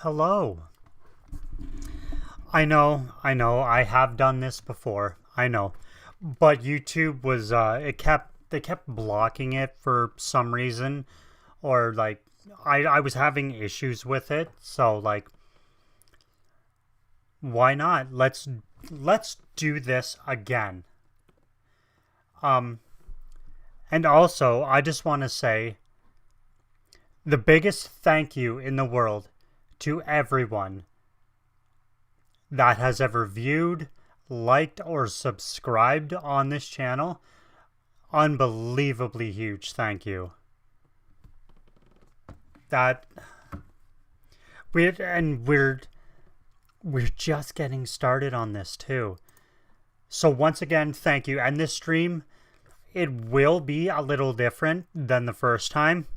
Hello. I have done this before. I know. But YouTube was they kept blocking it for some reason or like I was having issues with it. So like why not? Let's do this again. Um and also, I just want to say the biggest thank you in the world to everyone that has ever viewed, liked, or subscribed on this channel. Unbelievably huge thank you. That we're just getting started on this too. So once again, thank you. And this stream, it will be a little different than the first time.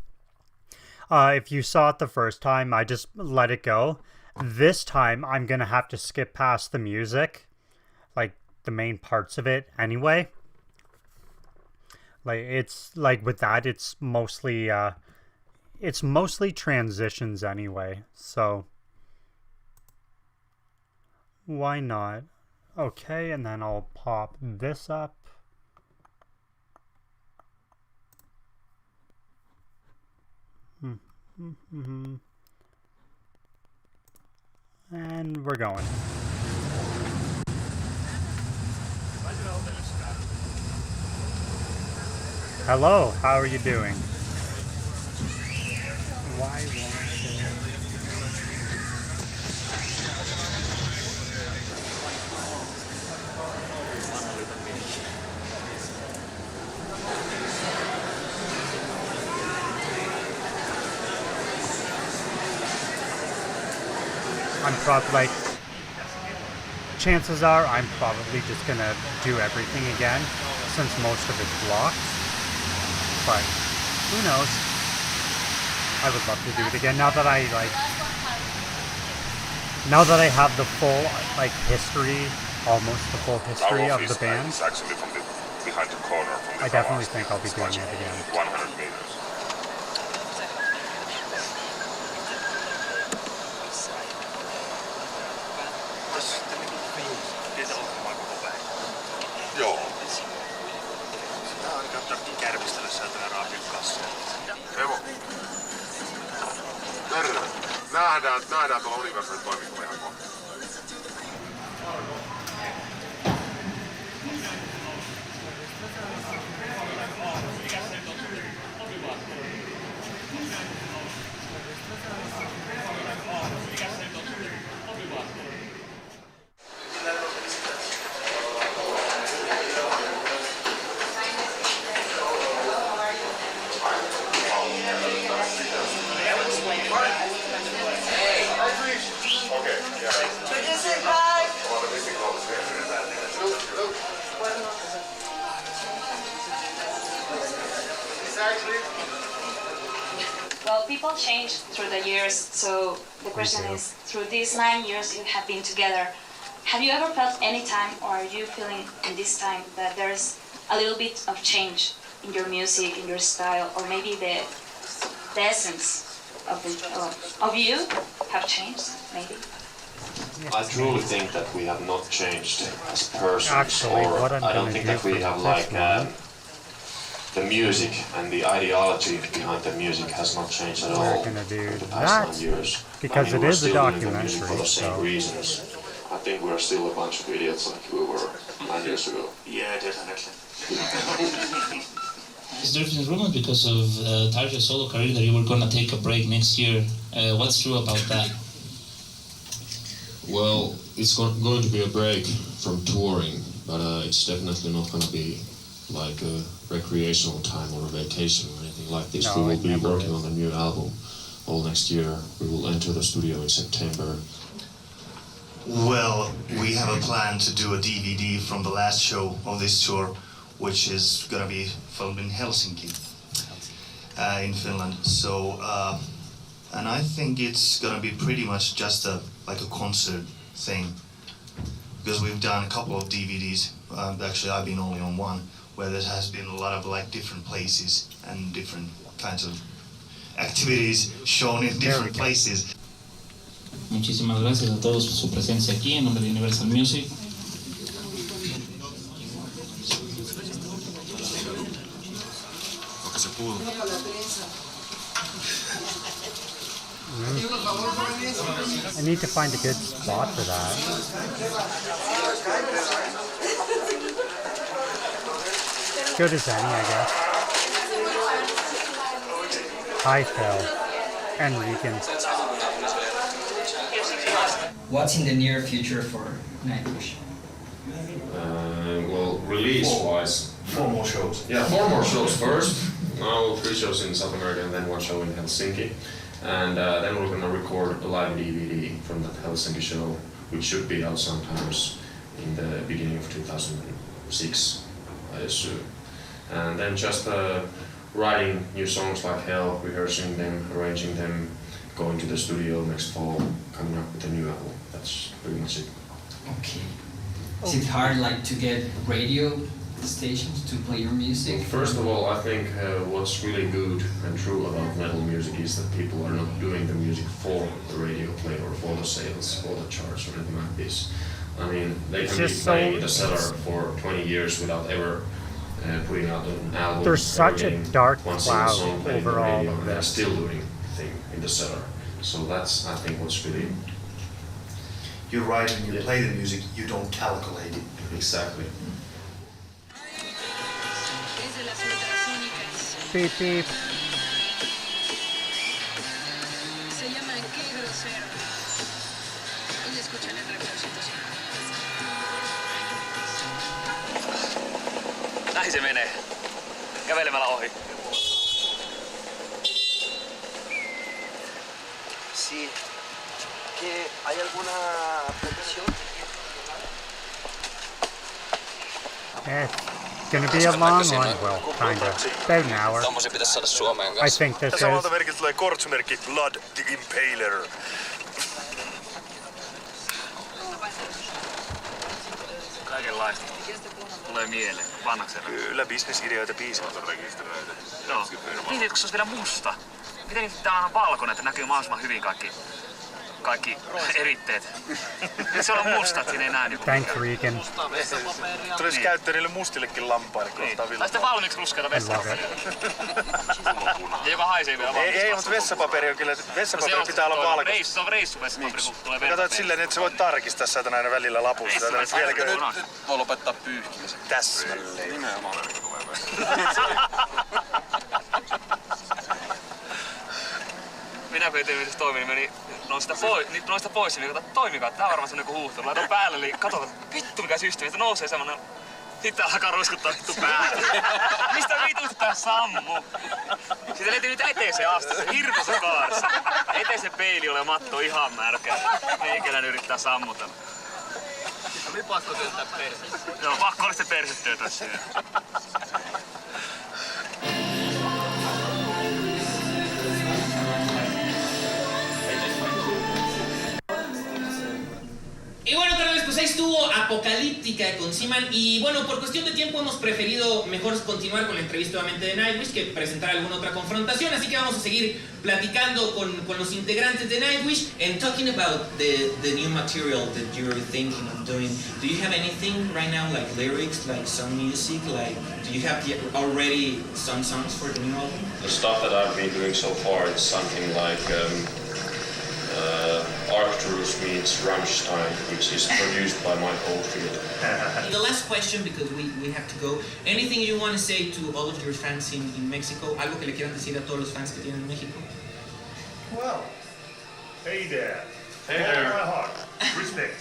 If you saw it the first time, I just let it go. This time, I'm going to have to skip past the music, like the main parts of it anyway. Like it's like with that, it's mostly transitions anyway. So why not? Okay, and then I'll pop this up. And we're going. Hello, how are you doing? Why won't it? I'm probably like, chances are I'm probably just gonna do everything again since most of it's blocked. But who knows? I would love to do it again now that I have the full history, almost the full history of the band. I definitely think I'll be doing it again. 100 meters. Joo. Tää on katsotaan kärpistellä sieltä Arabian kanssa. Evo. Terve. Nähdään tuolla Universalin toimistolla ihan kohta. Well, people change through the years, so the question is, through these 9 years you have been together, have you ever felt any time, or are you feeling in this time that there's a little bit of change in your music, in your style, or maybe the essence of you have changed, maybe? I truly think that we have not changed as persons, Actually, what I'm I don't gonna think do that we for have this one- the music and the ideology behind the music has not changed at all gonna do in the past that 9 years. because I mean, it we're is a still doing the music for documentary, the same so- reasons. I think we're still a bunch of idiots like we were 9 years ago. Yeah, definitely. There's been rumors because of Tarja's solo career that you were gonna take a break next year. What's true about that? Well, it's going to be a break from touring, but it's definitely not going to be like a recreational time or a vacation or anything like this. No, We will it be never working is. on a new album all next year. We will enter the studio in September. Well, we have a plan to do a DVD from the last show of this tour, which is going to be filmed in Helsinki, in Finland. So, and I think it's going to be pretty much just like a concert thing, because we've done a couple of DVDs. Actually, I've been only on one, where there has been a lot of like different places and different kinds of activities shown in different places. Muchísimas gracias a todos por su presencia aquí en nombre de Universal Music. Onko se puhunut? I need to find a good spot for that. Good as any, I guess. Hi, Phil. And Regan. What's in the near future for Nightwish? Well, release-wise, 4 more shows. yeah, 4 more shows first. Now 3 shows in South America and then 1 show in Helsinki. And then we're gonna record a live DVD from that Helsinki show, which should be out sometimes in the beginning of 2006, I assume. And then just writing new songs like hell, rehearsing them, arranging them, going to the studio next fall, coming up with a new album. That's pretty much it. Okay. Is it hard, like, to get radio stations to play your music? First of all, I think what's really good and true about metal music is that people are not doing the music for the radio play or for the sales, for the charts or anything like this. I mean, they can be Just playing so- in the cellar for 20 years without ever putting out an album. There's or such a getting dark one single cloud song played on over the all radio, of and they're this. still doing the thing in the cellar. So that's, I think, what's really You write and you play the music, you don't calculate it. exactly. Beep, beep. Se llama Qué grosero. Y escuchan el reprochito. Näin se menee. Kävelemällä ohi. Sí. ¿Hay alguna petición? It's gonna be a long one. Well, kinda. About an hour. Tommosia pitäisi saada Suomeen I kanssa. think this Samalta is. merkiltä tulee kortsumerkki Blood the Impaler. Kaikenlaista. Tulee mieleen. Vanhaksena. Kyllä, bisnesideoita piisavaa. Rekisteröitä. Joo. Mietit, kun se olisi vielä musta. Miten nyt tää on valkoinen, että näkyy mahdollisimman hyvin kaikki eritteet. Nyt se on musta, että siinä ei näe niinku. Thanks, Regan. Tulisi käyttää niille mustillekin lampaille kohtaa niin. Tai sitten valmiiksi ruskeata vessapaperia. Ja joka haisee vielä valmiiksi. Ei, mutta vessapaperi on kyllä, vessapaperi pitää olla valkoista. Se on reissuvessapaperi, kun tulee verta. Katsot silleen, että sä voit tarkistaa sieltä näin välillä lapusta. Nyt voi lopettaa pyyhkimisen. Täsmälleen. Nimenomaan. Minä kun eteen toimin, meni noista pois, niin toimikaa, tää on varmaan semmonen kuin huuhtelu. Laitan päälle, eli katsotaan, vittu mikä systeemi, että nousee semmonen. Sitten alkaa ruiskuttaa vittu päälle. Mistä vitusta tää sammuu? Siitä löytyy nyt eteeseen asti, se hirveässä kaaressa. Eteisen peili ole matto ihan märkä. Meikäläinen yrittää sammuta. Oli pakko työntää persettä. Joo, pakko oli sitten persettyötä siellä. Y bueno, carnales, pues ahí estuvo Apocalíptica con Seaman. Y bueno, por cuestión de tiempo hemos preferido mejor continuar con la entrevista obviamente de Nightwish que presentar alguna otra confrontación. Así que vamos a seguir platicando con los integrantes de Nightwish. And talking about the new material that you're thinking of doing, do you have anything right now, like lyrics, like some music? Like, do you have already some songs for the new album? The stuff that I've been doing so far is something like Arcturus meets Rammstein, which is produced by Mike Oldfield. The last question, because we have to go. Anything you want to say to all of your fans in Mexico? Algo que le quieran decir a todos los fans que tienen en México? Well, hey there. Hey there. My heart. Respect.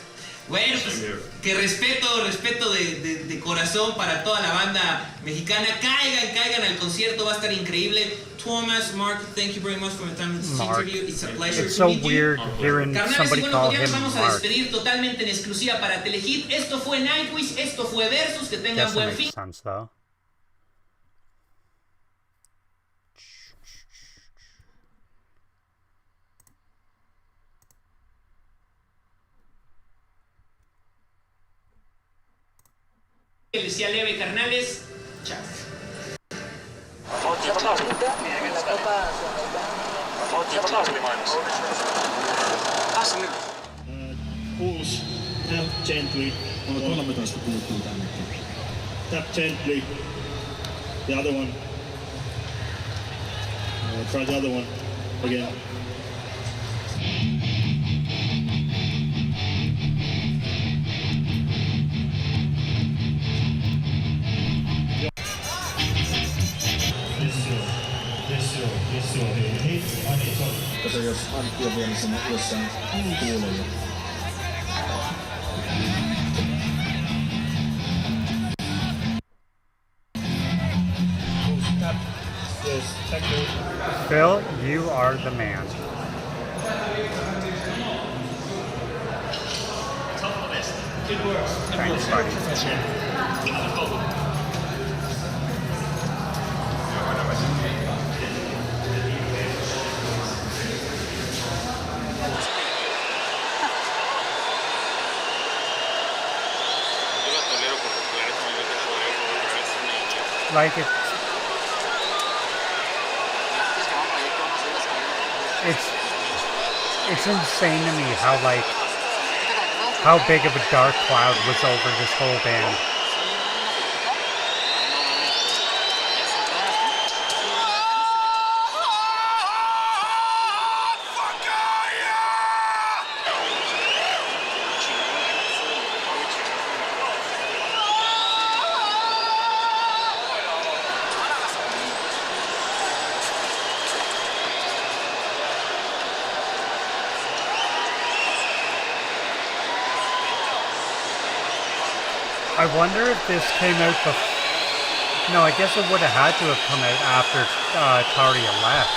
Bueno, pues que respeto de corazón para toda la banda mexicana. Caigan al concierto, va a estar increíble. Thomas, Mark, thank you very much for your time in this interview. It's a pleasure It's to so meet weird you. hearing Carnales, y somebody bueno, call pues ya him nos vamos a Mark. despedir totalmente en exclusiva para Telehit. Esto fue Nightwish, esto fue Versus, que tengan Doesn't buen make fin. sense though. Que les sea leve, carnales. Chao. Sieltä taas oli mainos. Tässä nyt. Pulse, tap gently. Mulla 13 puuttuu tänne. Tap gently. The other one. Try the other one again. Kato jos Antti on vielä jossain kuulolla. Phil, you are the man. Good work. Thanks, buddy. Like it's insane to me how big of a dark cloud was over this whole band. I wonder if this came out before. No, I guess it would have had to have come out after Taria left.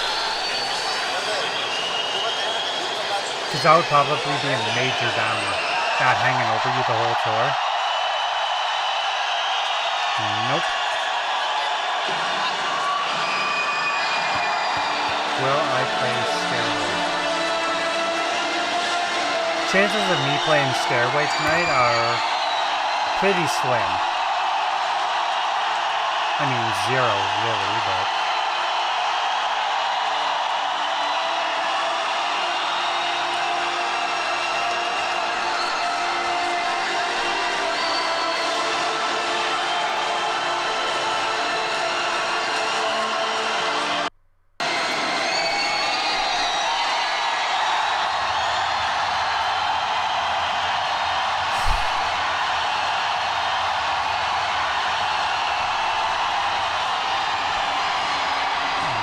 Because that would probably be a major downer. That hanging over you the whole tour. Nope. Will I play Stairway? Chances of me playing Stairway tonight are pretty slim. I mean, 0 really, but...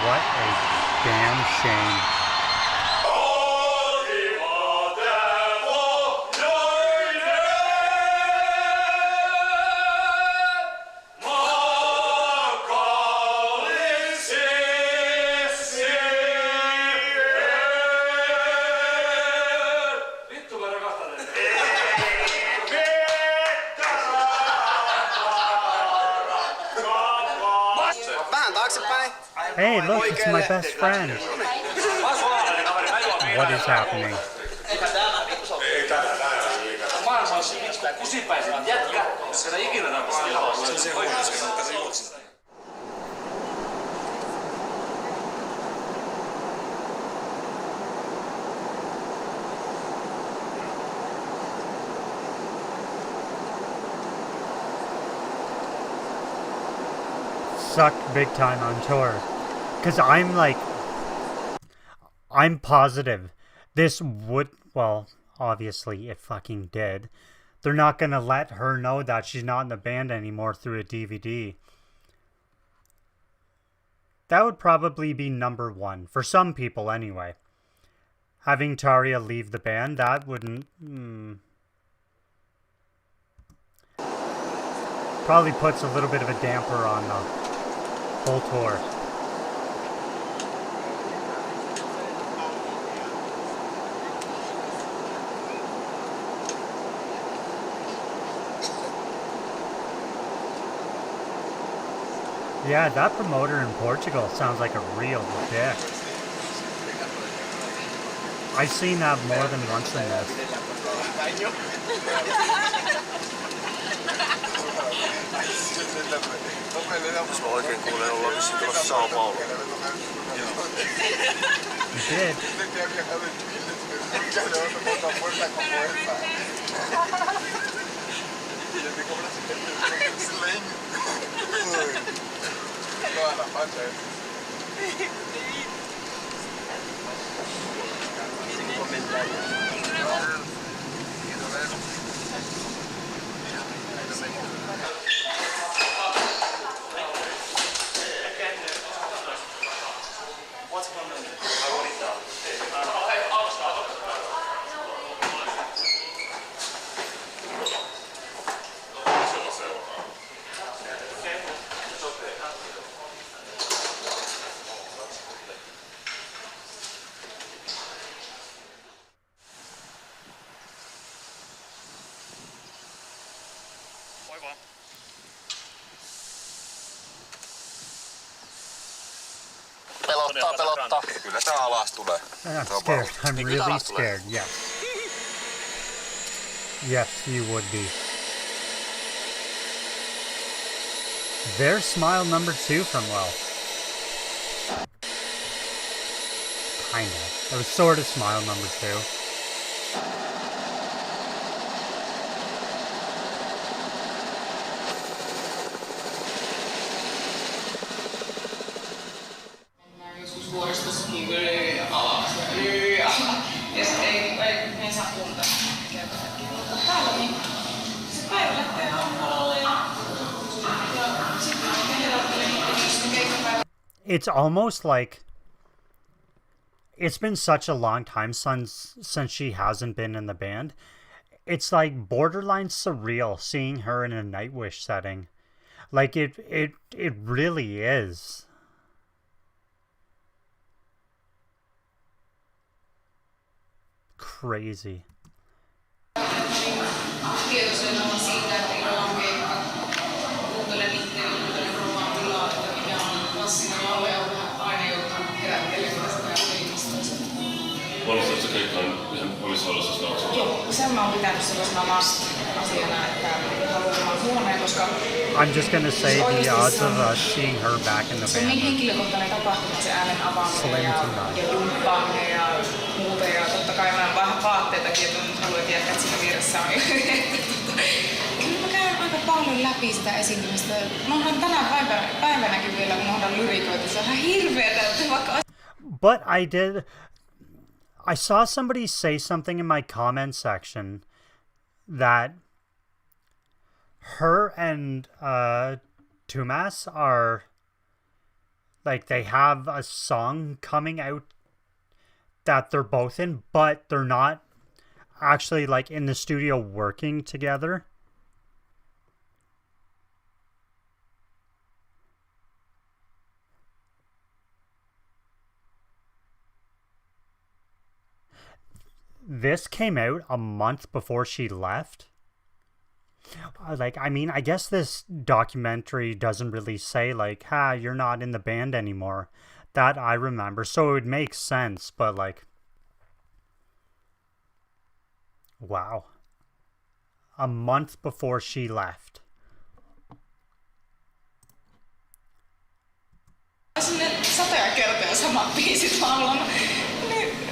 What a damn shame. Hey, look, it's my best friend. What is happening? Sucked big time on tour. Because I'm positive this would, well, obviously it fucking did. They're not going to let her know that she's not in the band anymore through a DVD. That would probably be number 1, for some people anyway. Having Taria leave the band, that wouldn't... Probably puts a little bit of a damper on the whole tour. Yeah, that promoter in Portugal sounds like a real dick. I've seen that more than once in this. Jos mä oikein kuulen, ollaan vissiin tulossa Sao Paulo. did. Pelottaa. Kyllä tää alas tulee. I'm scared. I'm really scared. Yes. Yes, you would be. There's smile number 2 from Well. Kinda. It was sort of smile number 2. It's almost like it's been such a long time since she hasn't been in the band. It's like borderline surreal seeing her in a Nightwish setting. Like it really is. Crazy. Puolustajat se keikka ihan olisi ollut se staukset? Joo, sen mä oon pitänyt sellaisena must-asiana, että haluan huoneen, koska... I'm just gonna say the odds of us seeing her back in the se on niin henkilökohtainen tapahtuma, se äänen avaaminen ja jumppaaminen ja muuta. Ja totta kai mä vähän vaatteitakin, että nyt haluan tietää, että siinä vieressä on. Kyllä mä käyn aika paljon läpi sitä esiintymistä. Mä oon tänä päivänäkin vielä unohdan lyrikoita. Se on ihan hirveetä, että vaikka... But I saw somebody say something in my comment section that her and Tumas are like they have a song coming out that they're both in, but they're not actually like in the studio working together. This came out a month before she left. Like, I mean, I guess this documentary doesn't really say, like, you're not in the band anymore. That I remember. So it would make sense, but, like... Wow. A month before she left. Satoja kertoja samat biisit laulana.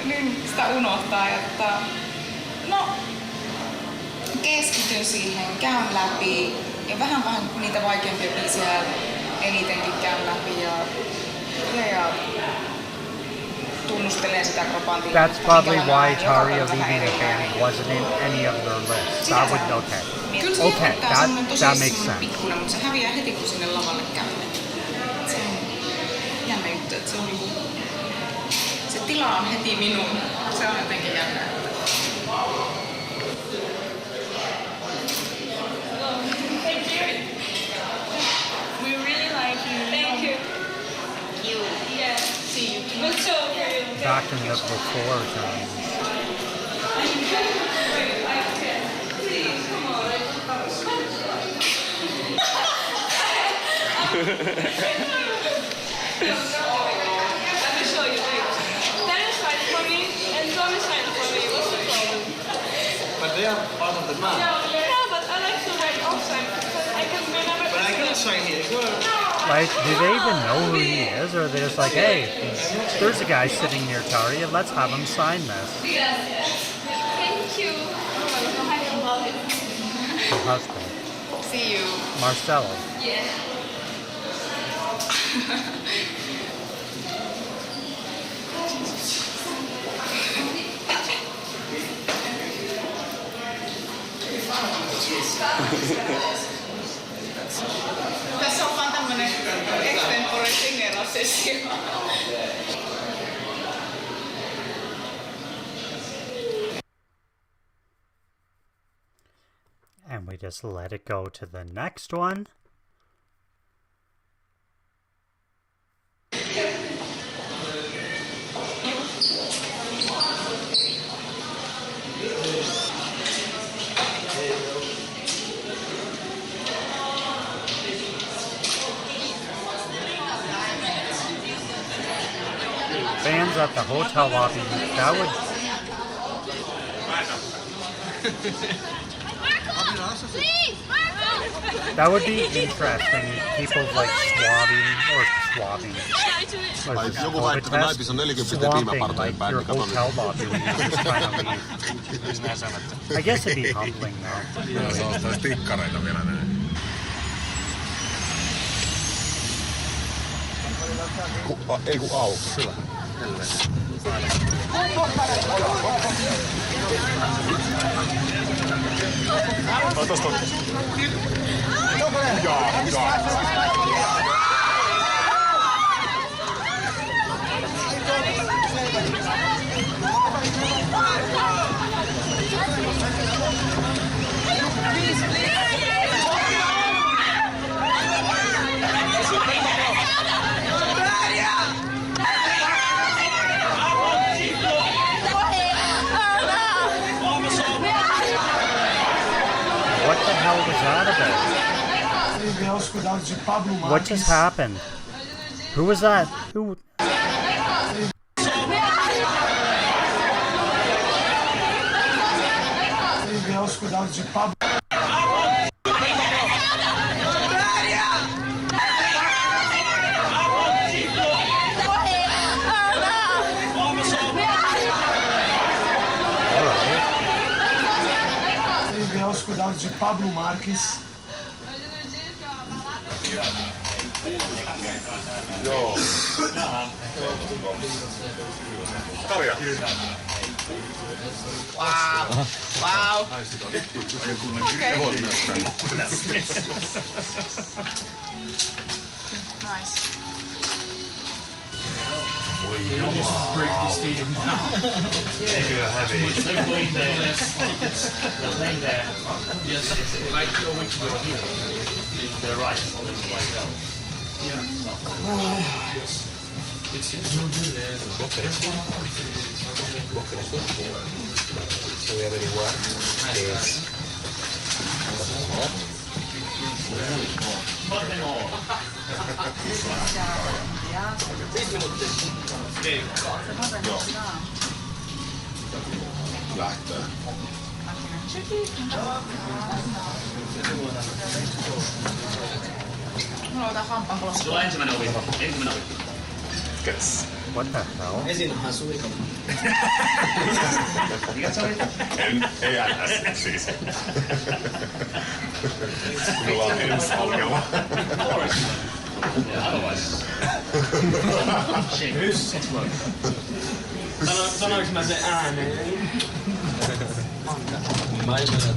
Niin sitä unohtaa, että no keskityn siihen, käyn läpi ja vähän niitä vaikeampia biisejä enitenkin käyn läpi ja tunnustelen sitä kropantilaa. That's probably why Taria leaving the band wasn't in any of their lists. That would okay, that makes sense. Pikkuinen, mutta se häviää heti kun sinne lavalle käy. Se on jännä juttu, että se on niinku se tila on heti minun. Se on jotenkin jännä. Thank you. We really like you. Thank you. You. Yeah. See you. We'll show you. Back in the before times. But they are part of the band. Yeah, but I like to write outside because I can remember. But I cannot try here. Go. No. Like, do they even know who he is? Or are they just like, hey, there's a guy sitting near Taria, let's have him sign this. Thank you. Her husband. See you. Marcelo. Yeah. Tässä on vaan tämmönen extempore singera-sessio. And we just let it go to the next one. Fans at the hotel lobby, that would... That would be interesting. People like swabbing or Ai, joku väitti, että naipissa on 40 piimapartojen päin, your mikä on hotel lobby when you're just trying to leave. I guess it'd be humbling though. Joo, se on tikkareita vielä näin. Ei kun auki. Hyvä. Tosta. What the hell was that about? What just happened? Who was that? Who? De Pablo Marques. Joo. Tarja. Wow. Wow. Okay. Nice. Just break the stadium now. Kyllä häviä. They're playing there. They're playing there. Yes, like a week ago here. They're right. Yeah. It's So we have anyone? Yes. Lähtee. Mulla on tää hampaanpalossa. Sulla on ensimmäinen ovi. Käs. What the hell? Ensin suikalla. Mikä se oli? Ei ns. Siis. Minulla on ens-ongelma. Sanoinko mä sen ääneen? Mä ymmärrän.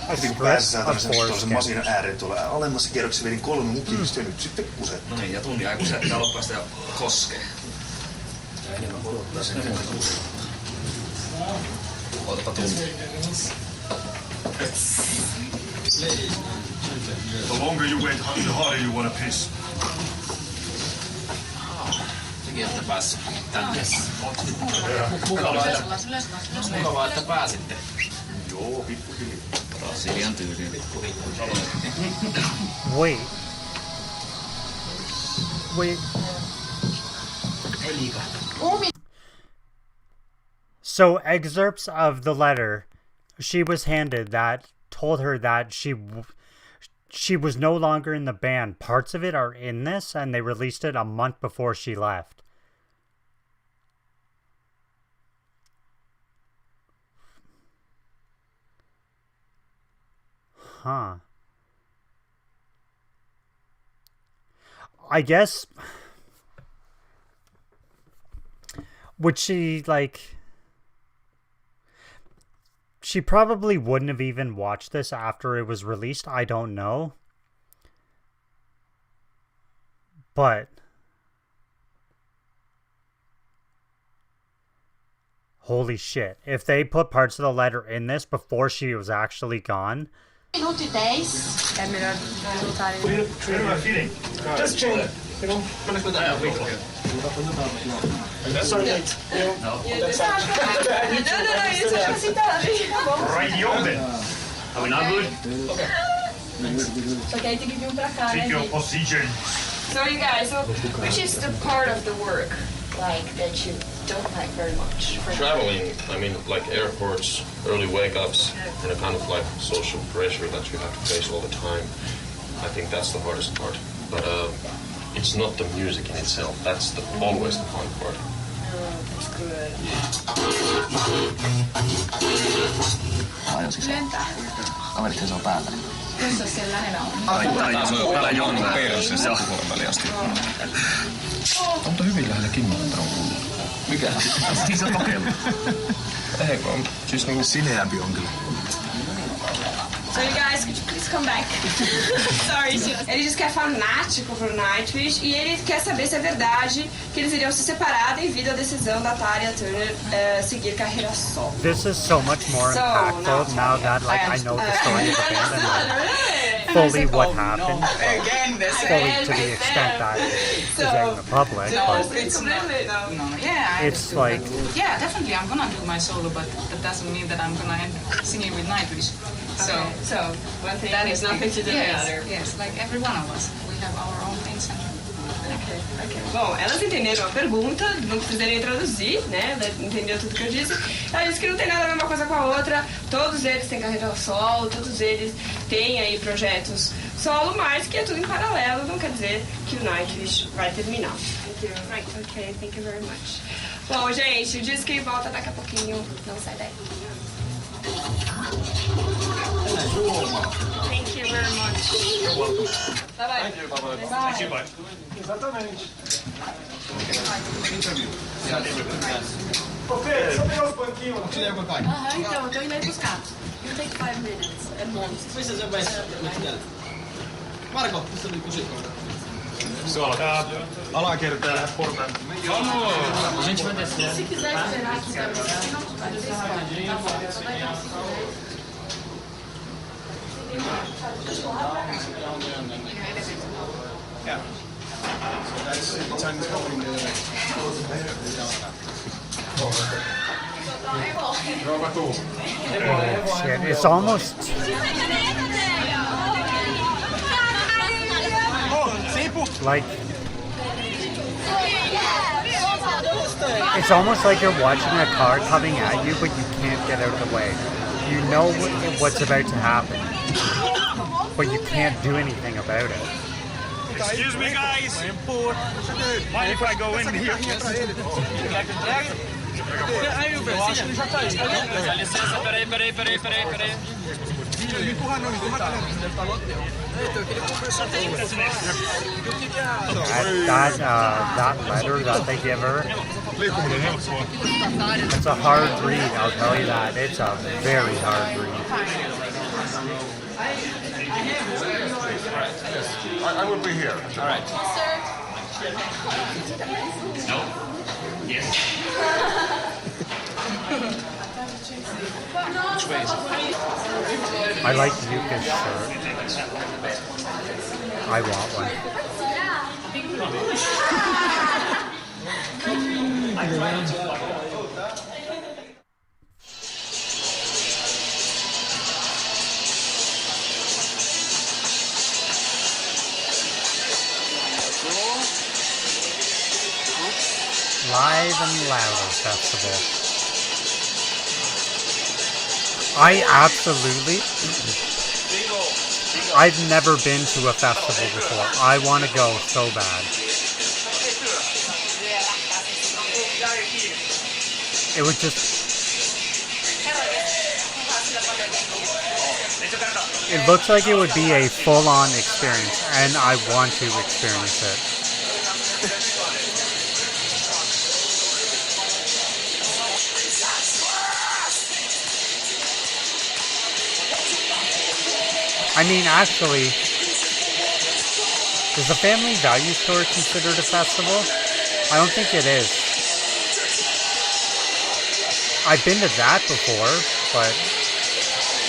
Heti kun pääsessään tämmöisen masinan ääreen tuolla alemmassa kerroksessa vedin 3 mukimista ja nyt sitten kuset. No niin, ja tunnin ajan kuset pitää loppuista ja koskee. Ja enemmän odottaa sen enemmän kuset. Ootapa tunti. The longer you wait, the harder you wanna piss. Sekin, että pääs tänne. Mukavaa, että pääsitte. Joo, pikkuhiljaa. Brasilian tyyliin. Wait. So excerpts of the letter she was handed that told her that she was no longer in the band. Parts of it are in this, and they released it a month before she left. Huh. I guess... Would she, like... She probably wouldn't have even watched this after it was released. I don't know. But... Holy shit. If they put parts of the letter in this before she was actually gone... Minuti 10. È melhor voltar. Just change. You know, Right open. Are we not good? Okay, to give you pra cá, Take your position. So you guys, which is the part of the work like that you don't like very much? Traveling, I mean, like airports, early wake-ups, and a kind of like social pressure that you have to face all the time. I think that's the hardest part. But it's not the music in itself. That's always the fun part. Oh, that's good. Kaverit se on päällä. Questo se la Täällä Jonnu perse sahvuormeli asti. Mutta hyvin lähellä Kimmonen on kuullut. Mikä? Siis on kokeillut. Eikö on? Siis niin sineämpi on kyllä. So you guys, could you please come back? Sorry, ele diz que é fanático pro Nightwish e ele quer saber se é verdade que eles iriam se separar devido à decisão da Tarja Turer seguir carreira solo. This is so much more impactful now that like I know the story of the band and fully what happened. Fully to the extent that is in the public, but it's like yeah, definitely I'm gonna do my solo, but that doesn't mean that I'm gonna end singing with Nightwish. So one thing that has nothing to do with the other. Yes, like every one of us, we have our own things. Ok. Bom, elas entenderam a pergunta, não precisaria traduzir, né? Ela entendeu tudo que eu disse. Ela disse que não tem nada a ver uma coisa com a outra. Todos eles têm carreira solo, todos eles têm aí projetos solo, mas que é tudo em paralelo, não quer dizer que o Nightwish vai terminar. Thank you. Right. Ok, thank you very much. Bom, gente, o disco volta daqui a pouquinho. Não sai daí. Thank you very much. You're welcome. Bye-bye. Thank you, bye-bye. Bye. Thank you, bye. Exatamente. Ok, só pegar os banquinhos. Te levo pra cá. Então, eu tô indo aí buscar. You take 5 minutes at most. Missä se vessa? Marko, missä oli kusikko? Se alkaa alakertaa portaan. Vamos! A gente vai descer. Se quiser esperar aqui também, não pode ser. Yeah. So that's the Chinese company. shit. It's almost like it's almost like you're watching a car coming at you, but you can't get out of the way. You know what's about to happen, but you can't do anything about it. Excuse me, guys. Mind if I go in here? That letter that they give her, it's a hard read, I'll tell you that. It's a very hard read. I will be here. All right. No? Yes. I like Yuka's shirt. I want one. Live and Louder Festival. I absolutely... I've never been to a festival before. I want to go so bad. It would just... It looks like it would be a full-on experience, and I want to experience it. I mean, actually, is the Family Value Store considered a festival? I don't think it is. I've been to that before, but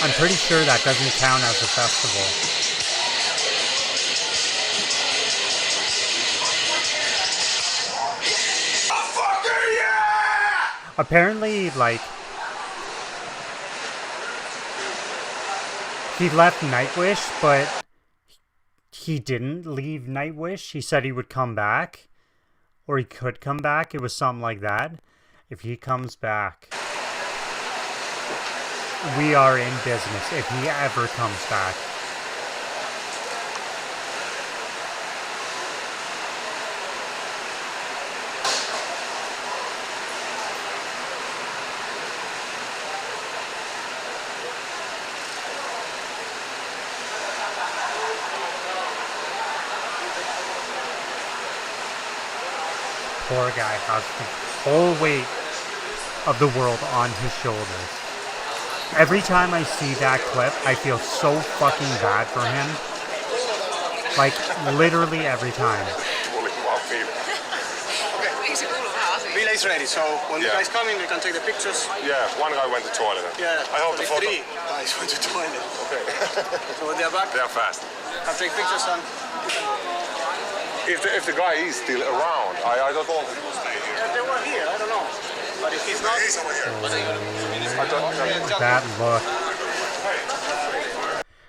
I'm pretty sure that doesn't count as a festival. Apparently, like, he left Nightwish, but he didn't leave Nightwish. He said he would come back, or he could come back. It was something like that. If he comes back, we are in business. If he ever comes back. Poor guy has the whole weight of the world on his shoulders. Every time I see that clip, I feel so fucking bad for him. Like, literally every time. Relay is ready, so when you guys come in, we can take the pictures. Yeah, one guy went to toilet. Yeah, I hope the photo... three guys went to toilet. Okay. So when they're back, they're fast. I'll take pictures and... If the guy is still around, I don't want him to stay here. Yeah, they were here, I don't know. But if he's not... He's over here. That look.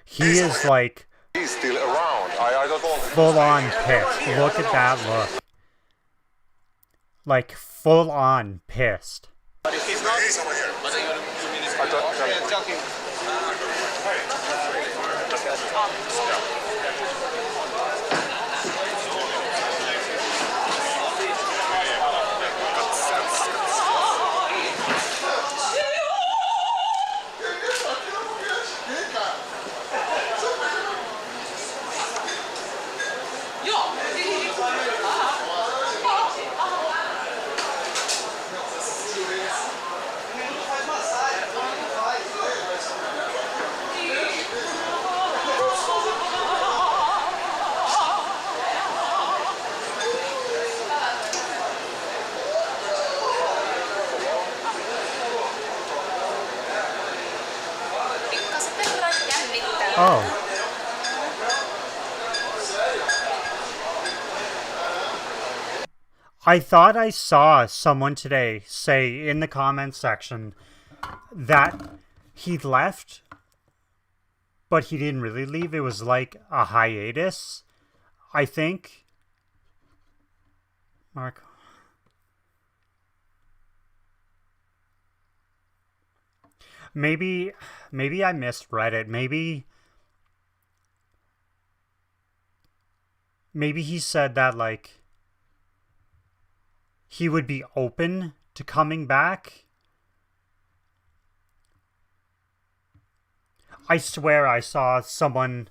He is like... He's still around. I don't want him full on pissed. Look at that look. Like, full on pissed. But if he's not... He's over here. Yeah, joking. Oh. I thought I saw someone today say in the comments section that he left, but he didn't really leave. It was like a hiatus, I think. Mark. Maybe I misread it. Maybe he said that, like, he would be open to coming back. I swear I saw someone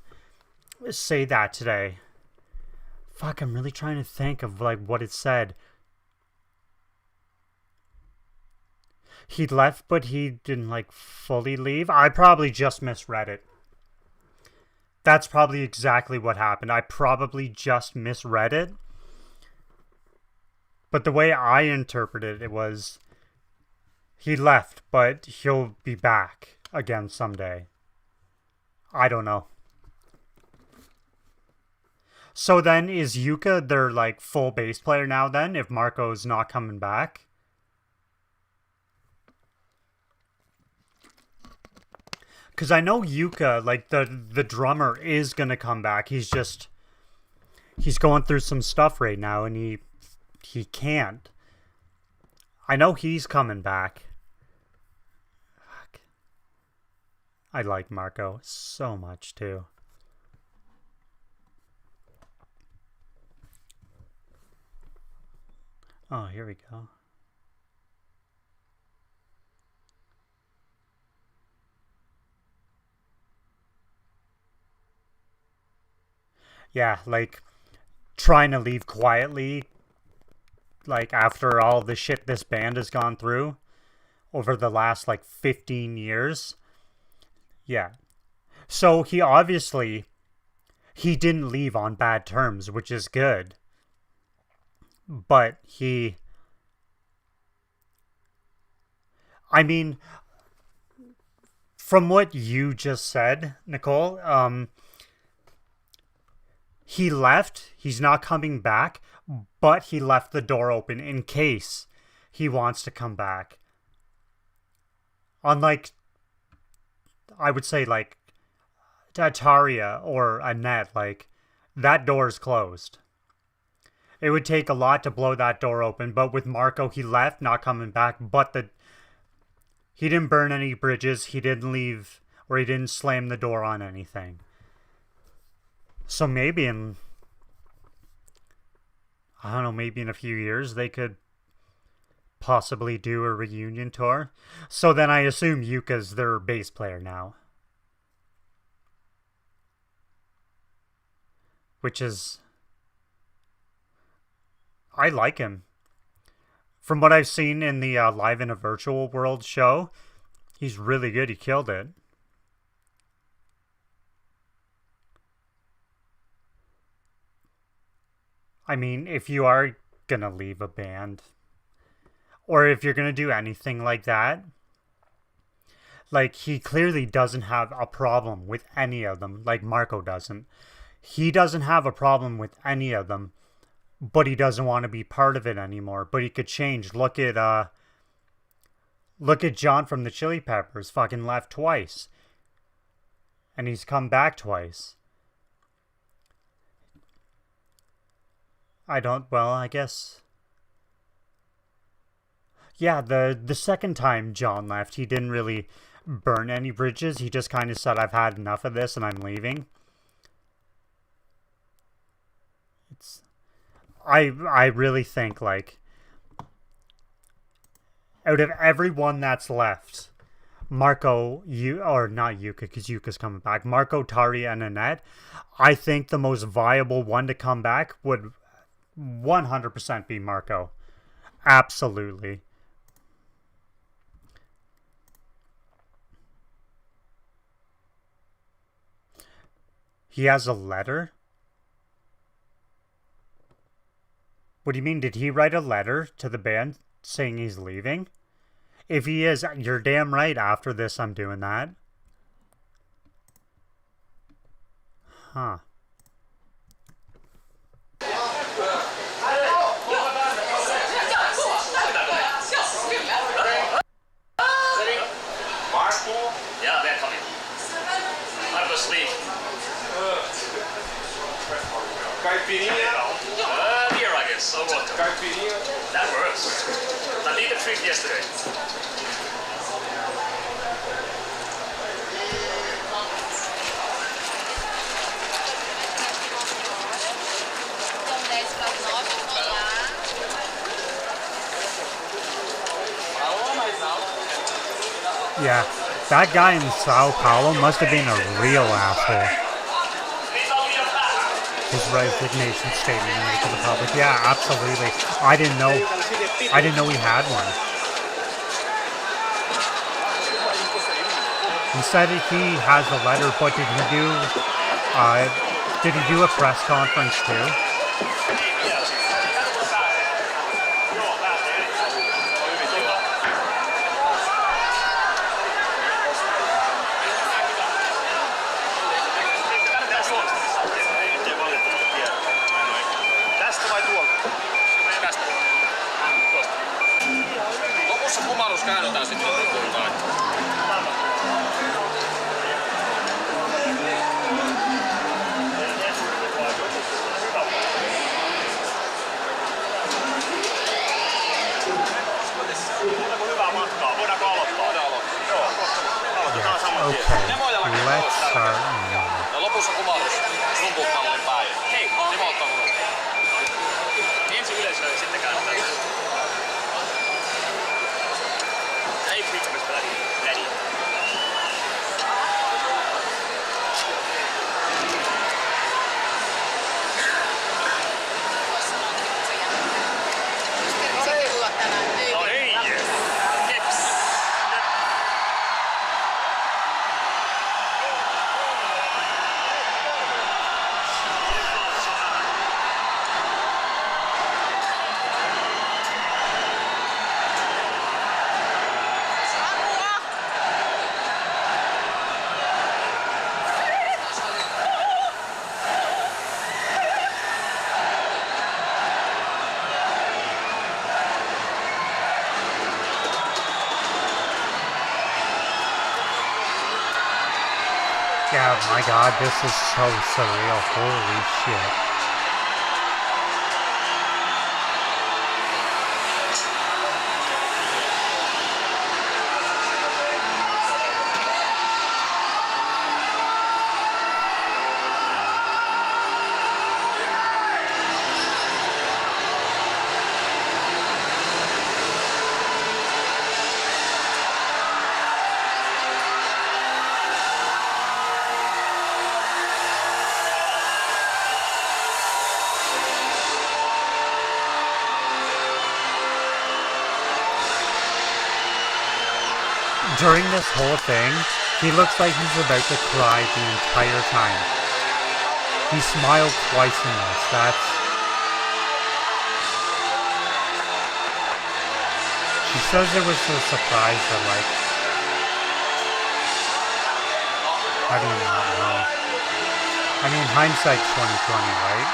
say that today. Fuck, I'm really trying to think of, like, what it said. He left, but he didn't, like, fully leave. I probably just misread it. That's probably exactly what happened. I probably just misread it. But the way I interpreted it was he left, but he'll be back again someday. I don't know. So then is Yuka their, like, full bass player now then, if Marco's not coming back? Because I know Yuka, like, the drummer is going to come back. He's going through some stuff right now, and he can't. I know he's coming back. Fuck. I like Marco so much too. Oh, here we go. Yeah, like trying to leave quietly, like after all the shit this band has gone through over the last like 15 years. Yeah. So he didn't leave on bad terms, which is good. But I mean, from what you just said, Nicole, he left, he's not coming back, but he left the door open in case he wants to come back. Unlike, I would say, like, Tataria or Annette, like, that door is closed. It would take a lot to blow that door open, but with Marco, he left, not coming back, but he didn't burn any bridges, he didn't leave, or he didn't slam the door on anything. So maybe maybe in a few years, they could possibly do a reunion tour. So then I assume Yuka's their bass player now. Which is... I like him. From what I've seen in the Live in a Virtual World show, he's really good. He killed it. I mean, if you are gonna leave a band, or if you're gonna do anything like that, like, he clearly doesn't have a problem with any of them, like Marco doesn't. He doesn't have a problem with any of them, but he doesn't want to be part of it anymore. But he could change. Look at John from the Chili Peppers. Fucking left twice. And he's come back twice. I guess. Yeah, the second time John left, he didn't really burn any bridges. He just kind of said, I've had enough of this and I'm leaving. I really think, like, out of everyone that's left, Marco, not Yuka, because Yuka's coming back, Marco, Tari, and Annette, I think the most viable one to come back would 100% be Marco. Absolutely. He has a letter? What do you mean? Did he write a letter to the band saying he's leaving? If he is, you're damn right. After this, I'm doing that. Huh. Ja, välkommen. Marcos leave. Beer, I guess, or water. That works. I did a trick yesterday. Yeah, that guy in Sao Paulo must have been a real asshole. His resignation statement he made to the public. Yeah, absolutely. I didn't know he had one. He said he has a letter, but did he do a press conference too? Lopussa kumarus käännetään sitten loppuun kai. Rumputtamallin päin. Hei, Timo Tommorow. Ensin yleisö ja sitten käännetään. Hei, Christmas Daddy. No ei, keps. Yeah, my god, this is so surreal. Holy shit. During this whole thing, he looks like he's about to cry the entire time. He smiled twice in this. She says it was a surprise, but like, how do you not know? I mean, hindsight's 2020, right?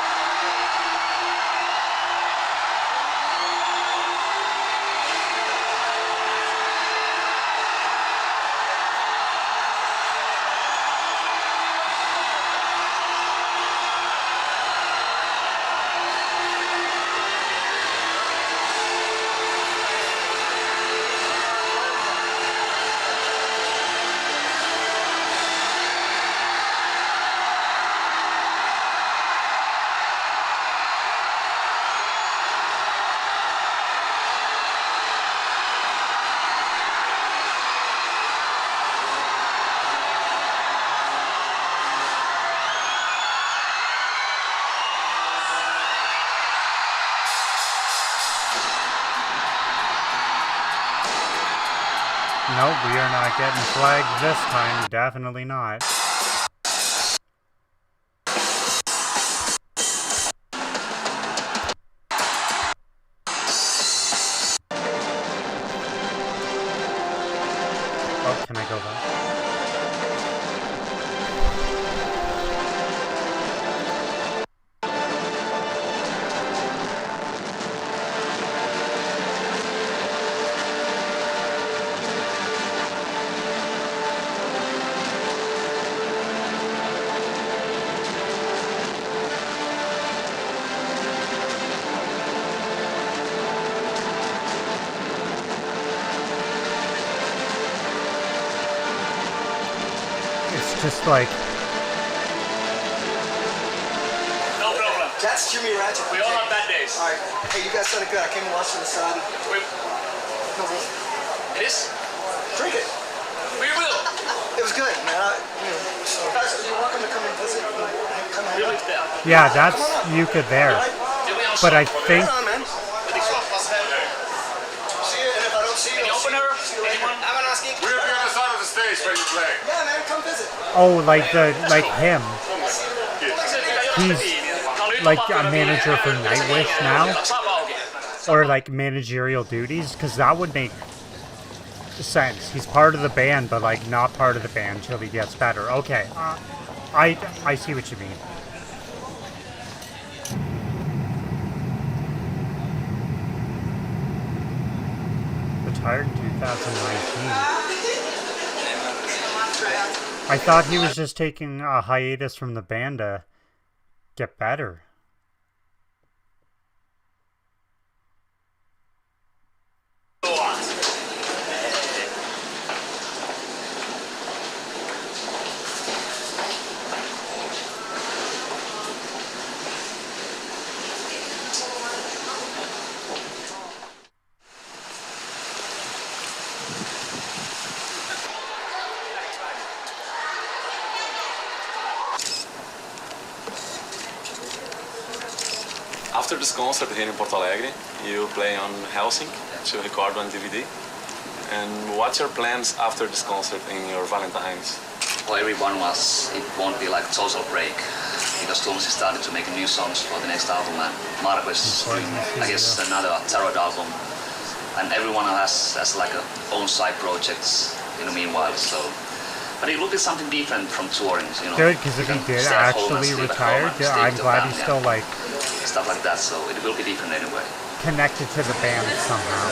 Nope, we are not getting flagged this time. Definitely not. Oh, can I go back? Just like no problem. That's Jimmy Ratchet. We all have bad days. Alright. Hey, you guys sounded good. I came and watched from the side. No, it is? Drink it. We will. It was good, man. So guys, you're welcome to come and visit. Come hang out. yeah, that's Yuka there. But I think Come on, man. See you, and if I don't see you, any opener? Anyone? I'm not asking. We'll be on the side of the stage when you play. Yeah, man, come visit. oh, like him. He's like a manager for Nightwish now, or like managerial duties, because that would make sense. He's part of the band, but like not part of the band till he gets better. Okay, I see what you mean. Retired in 2019. I thought he was just taking a hiatus from the band to get better. After this concert here in Porto Alegre, you play on Helsinki to record on DVD. And what's your plans after this concert in your Valentine's? For everyone it won't be like a total break because Thomas is starting to make new songs for the next album and Marco is doing, I guess, another Tarot album. And everyone has like a own side projects in the meanwhile, so. But it will be something different from touring, you know. Good, because if he did actually retire, I'm glad he's still like stuff like that, so it will be different anyway. Connected to the band somehow.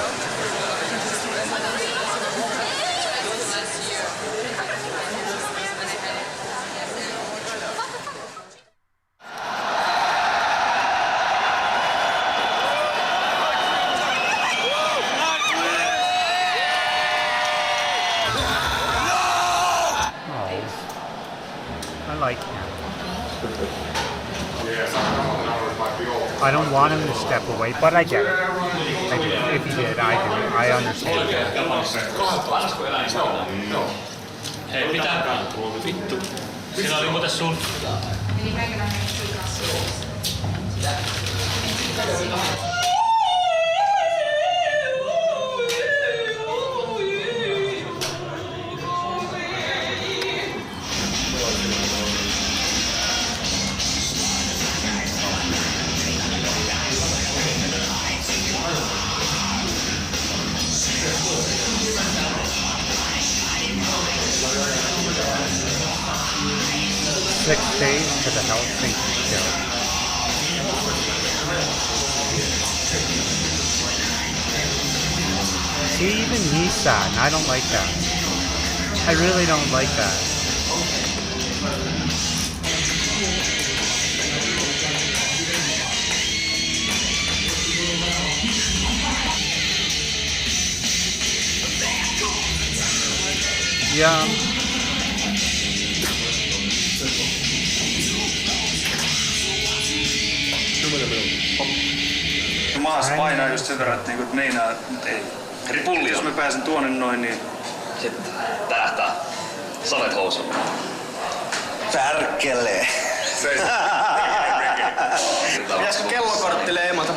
I don't want him to step away, but I get it. I do. If he did, I do. I understand. Hei, pitää vittu. Siinä oli muuten sun. Six days to the Helsinki show. See, even he's sad, and I don't like that. I really don't like that. Yeah. Maas painaa just sen verran, että niinku meinaa, ei. Ripulli, jos mä pääsen tuonne noin, niin... Sitten tärähtää. Savet housuun. Pärkele. Pitäisikö kellokortti leimata?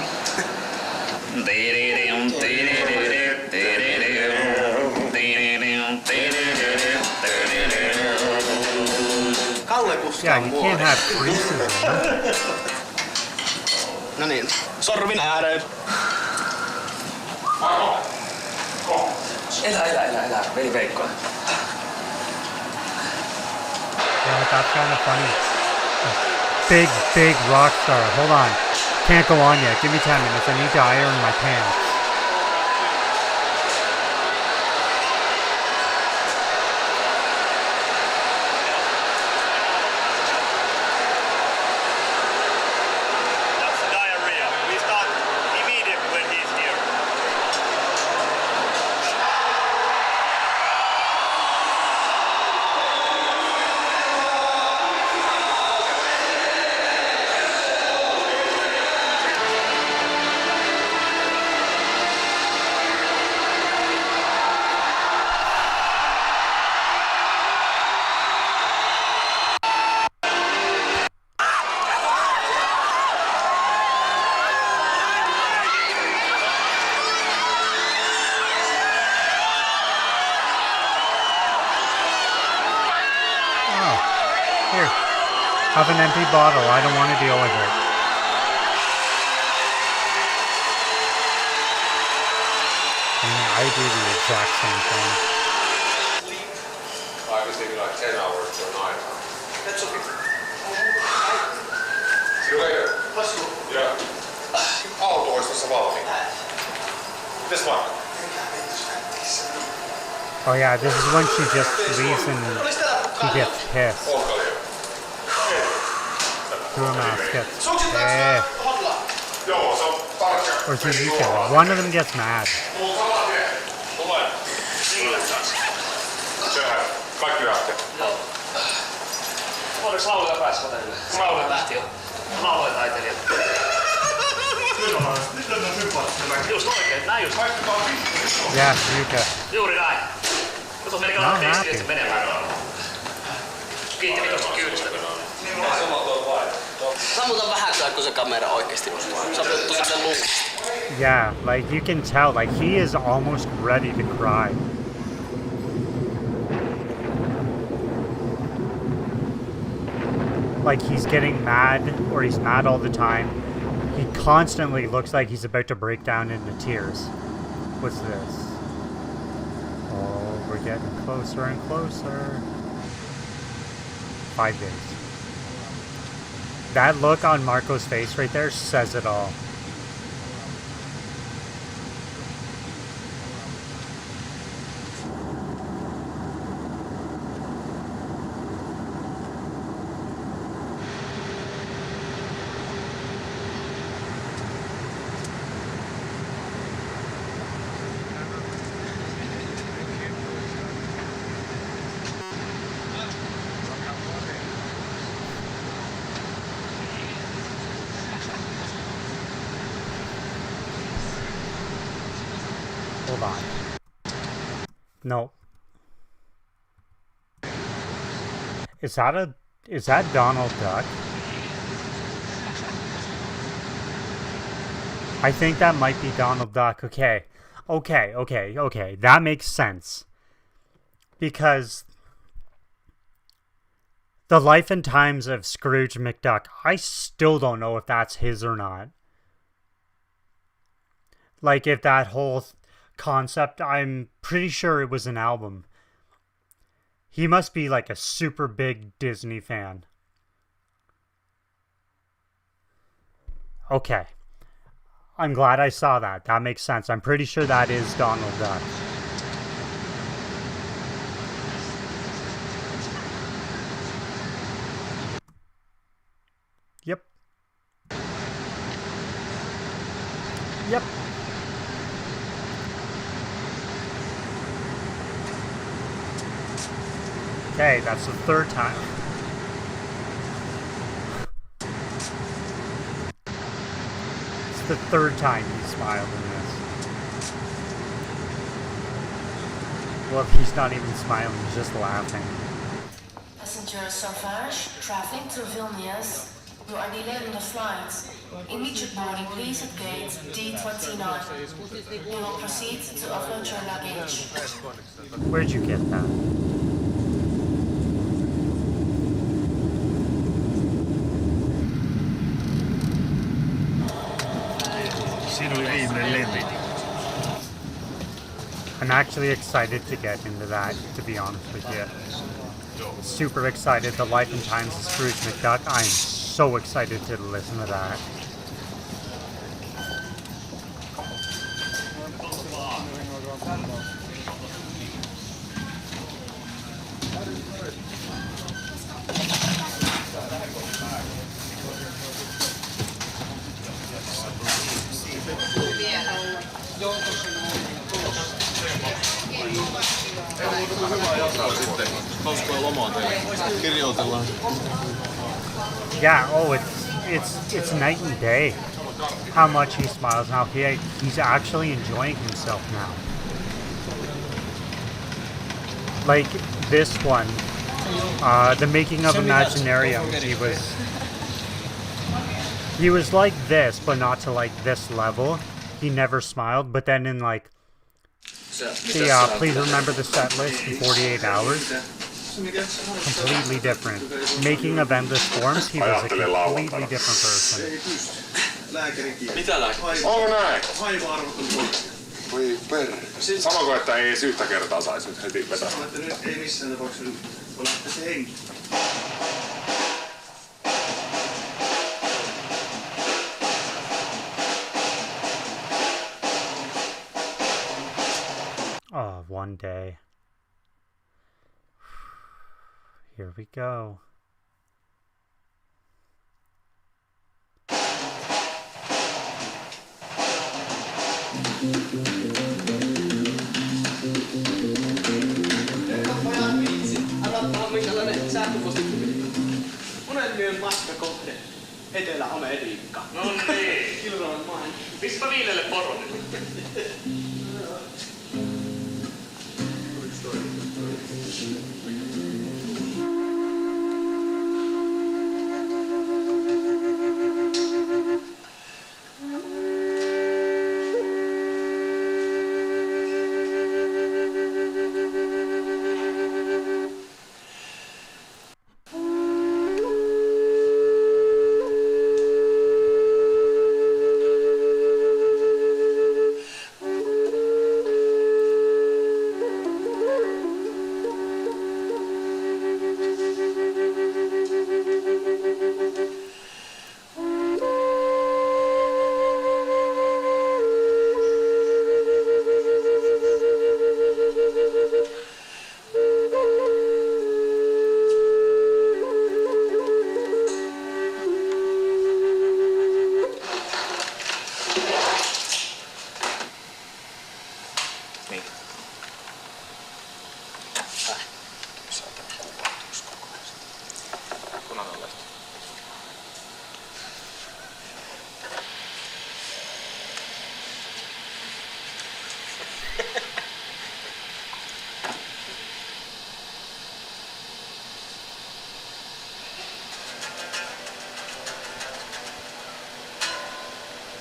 Kalle kustaa yeah, you can't have creases. No niin, sorvin ääreen. Elä. Veli Veikko. Yeah, that's kind of funny. Big rock star. Hold on. Can't go on yet. Give me 10 minutes. I need to iron my pants. Have an empty bottle. I don't want to deal with it. I do the exact same thing. I was thinking like 10 hours per night. That's okay. See you later. Yeah. Auto olisi tuossa valmiin. Mites vaan? Oh yeah, this is when she just leaves and he gets pissed. Mask gets or Suzuka. One of them gets mad. Kaikki lähtee. Oliko lauluja päässä hotellille? Lauluja lähti jo. Lauluja taiteilijat. Just oikein, näin just. Yeah, Suzuka. Juuri näin. Nyt on melkein aina tekstiä menemään. Kiitti vitosta kyydistä. Sammuta vähäkään, kun se kamera oikeesti on. Sä oot tosi sen luusta. Yeah, like you can tell, like he is almost ready to cry. Like he's getting mad, or he's mad all the time. He constantly looks like he's about to break down into tears. What's this? Oh, we're getting closer and closer. 5 days. That look on Marco's face right there says it all. Hold on. No. Is that Donald Duck? I think that might be Donald Duck. Okay. That makes sense. Because the life and times of Scrooge McDuck, I still don't know if that's his or not. Like, if that whole concept, I'm pretty sure it was an album. He must be like a super big Disney fan. Okay. I'm glad I saw that. That makes sense. I'm pretty sure that is Donald Duck. Yep. Yep. Okay, that's the third time. It's the third time he smiled in this. Well, he's not even smiling, he's just laughing. Passenger Sauvage, traveling to Vilnius. You are delayed on the flight. Immediate boarding, please, at gate D29. You will proceed to offload your luggage. Where'd you get that? I'm actually excited to get into that, to be honest with you. Super excited. The Life and Times of Scrooge McDuck. I'm so excited to listen to that. Yeah, oh, it's night and day how much he smiles now. He's actually enjoying himself now. Like this one, the making of Imaginarium, he was like this, but not to like this level. He never smiled, but then in like the please remember the set list in 48 hours, completely different. Making of Endless Forms, he was a completely different person. Onko näin? Voi perre. Sanoko, että ei edes yhtä kertaa saisi nyt heti vetää? Sanoin, että nyt ei missään tapauksessa voi lähteä se henki. Oh, one day. Here we go. Unelmien matkakohde Etelä-Amerikka. No niin. Kilroon maan. Mispä viilelle porot?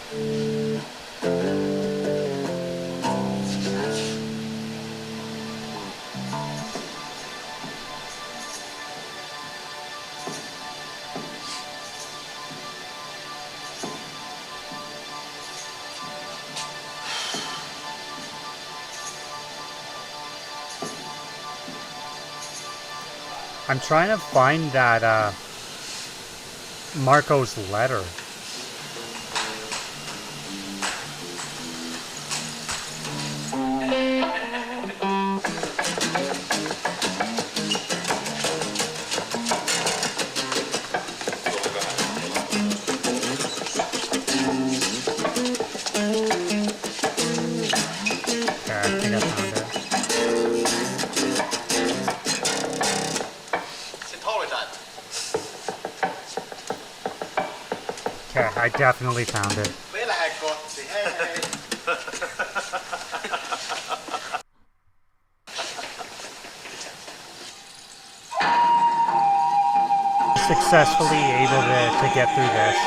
I'm trying to find that Marco's letter. I definitely found it. Successfully able to get through this.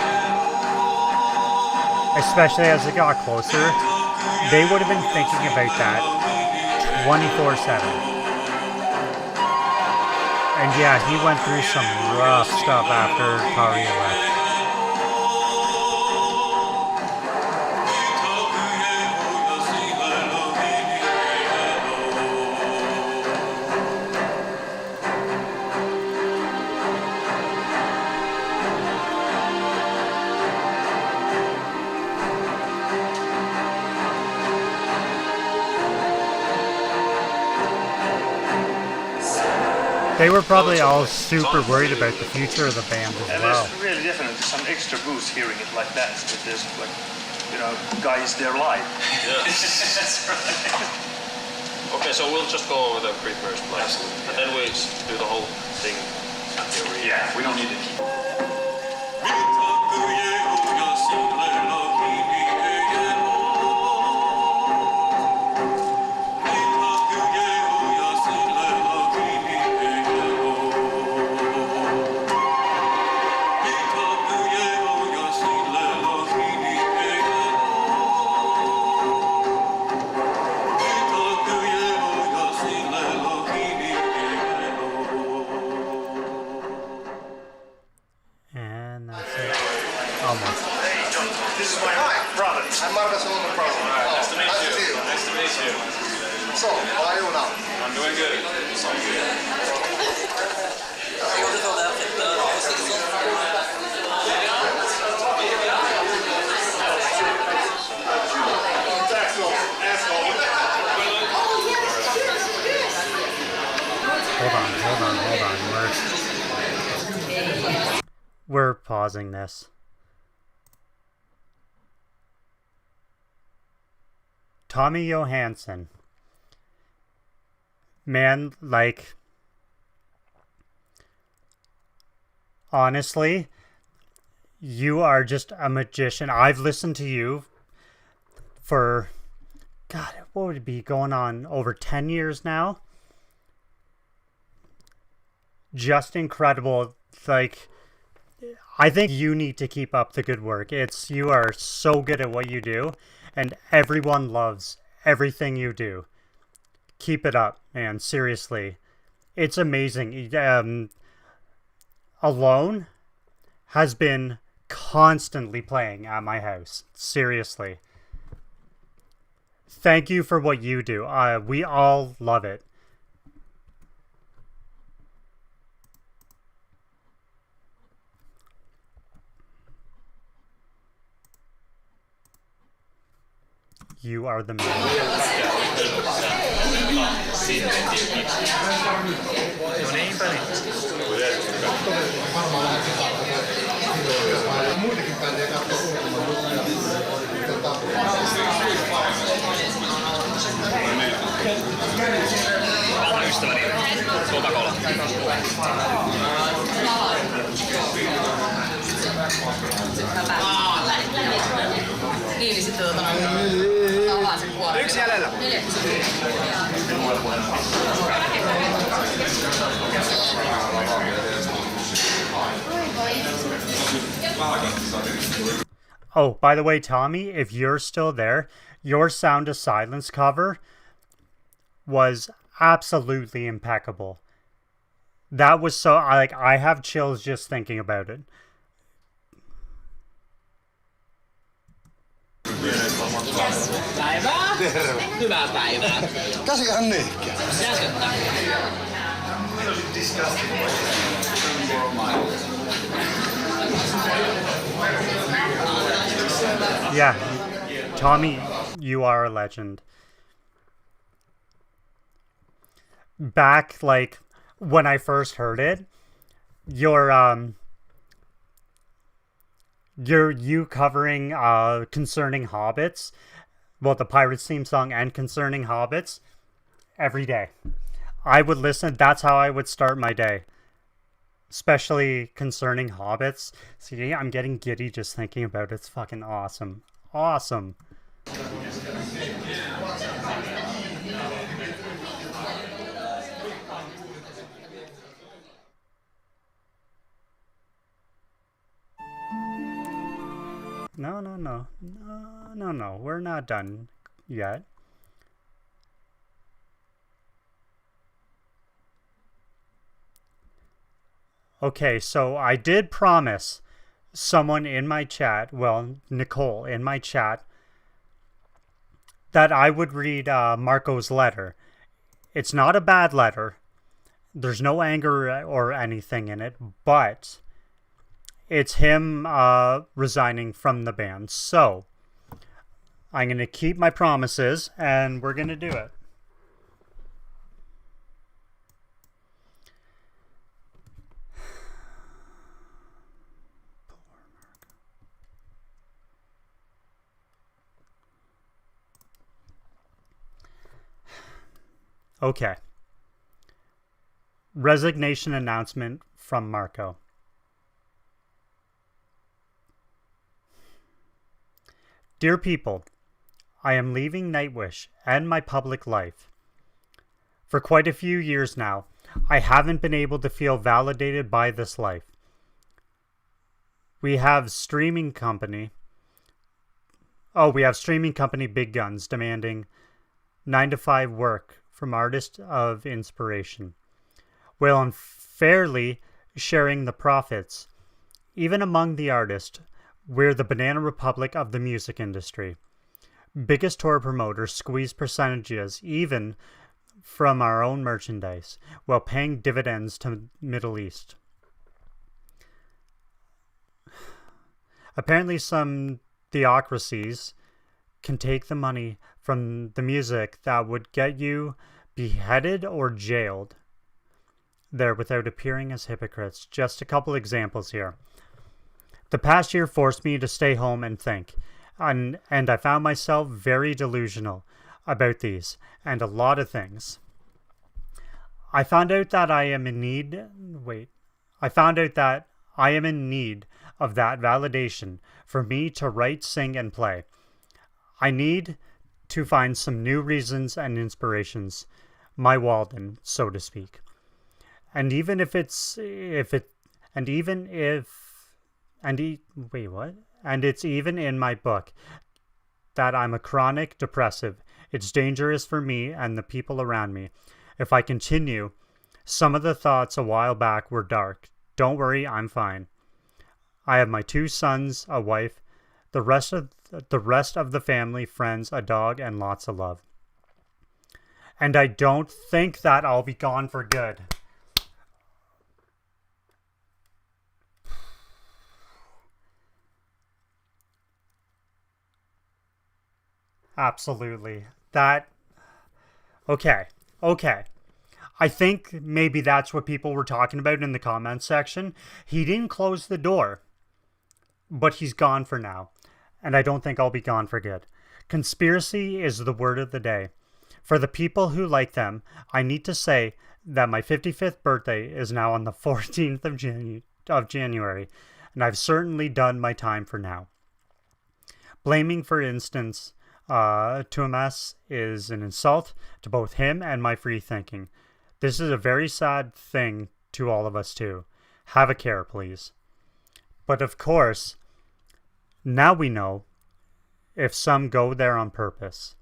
Especially as it got closer. They would have been thinking about that 24/7. And yeah, he went through some rough stuff after Taria left. They were probably all super worried about the future of the band as well. There's really definitely some extra boost hearing it like that. But there's like, you know, guys, they're live. Yeah. That's right. Okay, so we'll just go over the pre-first place, and then we do the whole thing at the arena. Yeah, we don't need to keep. Hold on. We're pausing this. Tommy Johansson. Man, like, honestly, you are just a magician. I've listened to you for, God, what would it be, going on over 10 years now? Just incredible. Like, I think you need to keep up the good work. You are so good at what you do, and everyone loves everything you do. Keep it up, man. Seriously. It's amazing. Alone has been constantly playing at my house. Seriously. Thank you for what you do. We all love it. You are the man. Ystäväni, Coca-Cola. Niin sitten avaa sen kuoren. Yksi jäljellä. Oh, by the way, Tommy, if you're still there, your Sound of Silence cover was absolutely impeccable. That was so, I have chills just thinking about it. Päivää! Hyvää päivää! Käsiköhän niinkään? Yeah, Tommy, you are a legend. Back, like, when I first heard it, you covering Concerning Hobbits, well, the Pirates theme song and Concerning Hobbits, every day. I would listen, that's how I would start my day. Especially Concerning Hobbits. See, I'm getting giddy just thinking about it. It's fucking awesome. Awesome. No, we're not done yet. Okay, so I did promise someone in my chat, well, Nicole in my chat, that I would read Marco's letter. It's not a bad letter. There's no anger or anything in it, but it's him resigning from the band. So I'm going to keep my promises and we're going to do it. Okay. Resignation announcement from Marco. Dear people, I am leaving Nightwish and my public life. For quite a few years now, I haven't been able to feel validated by this life. We have streaming company Big Guns demanding 9-to-5 work from artists of inspiration, while unfairly sharing the profits. Even among the artists, we're the banana republic of the music industry. Biggest tour promoters squeeze percentages even from our own merchandise, while paying dividends to Middle East. Apparently some theocracies can take the money from the music that would get you beheaded or jailed there without appearing as hypocrites. Just a couple examples here. The past year forced me to stay home and think, and I found myself very delusional about these and a lot of things. I found out that I am in need of that validation for me to write, sing, and play. I need to find some new reasons and inspirations, my Walden, so to speak. And even if it's even it's even in my book that I'm a chronic depressive. It's dangerous for me and the people around me. If I continue, some of the thoughts a while back were dark. Don't worry, I'm fine. I have my 2 sons, a wife, the rest of the family, friends, a dog, and lots of love. And I don't think that I'll be gone for good. Absolutely. Okay. I think maybe that's what people were talking about in the comments section. He didn't close the door, but he's gone for now. And I don't think I'll be gone for good. Conspiracy is the word of the day. For the people who like them, I need to say that my 55th birthday is now on the 14th of January, and I've certainly done my time for now. Blaming, for instance, Tumas is an insult to both him and my free thinking. This is a very sad thing to all of us too. Have a care, please. But of course, Now we know if some go there on purpose.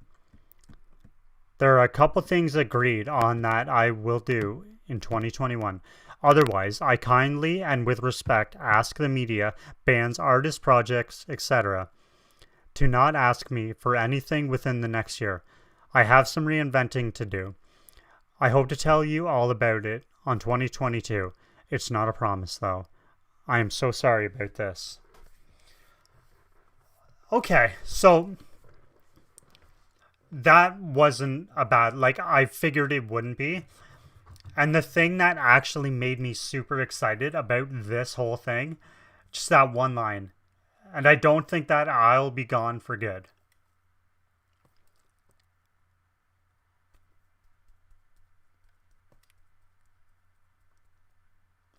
There are a couple things agreed on that I will do in 2021. Otherwise, I kindly and with respect ask the media, bands, artists, projects, etc. to not ask me for anything within the next year. I have some reinventing to do. I hope to tell you all about it on 2022. It's not a promise, though. I am so sorry about this. Okay, so that wasn't a bad, like, I figured it wouldn't be. And the thing that actually made me super excited about this whole thing, just that one line. And I don't think that I'll be gone for good.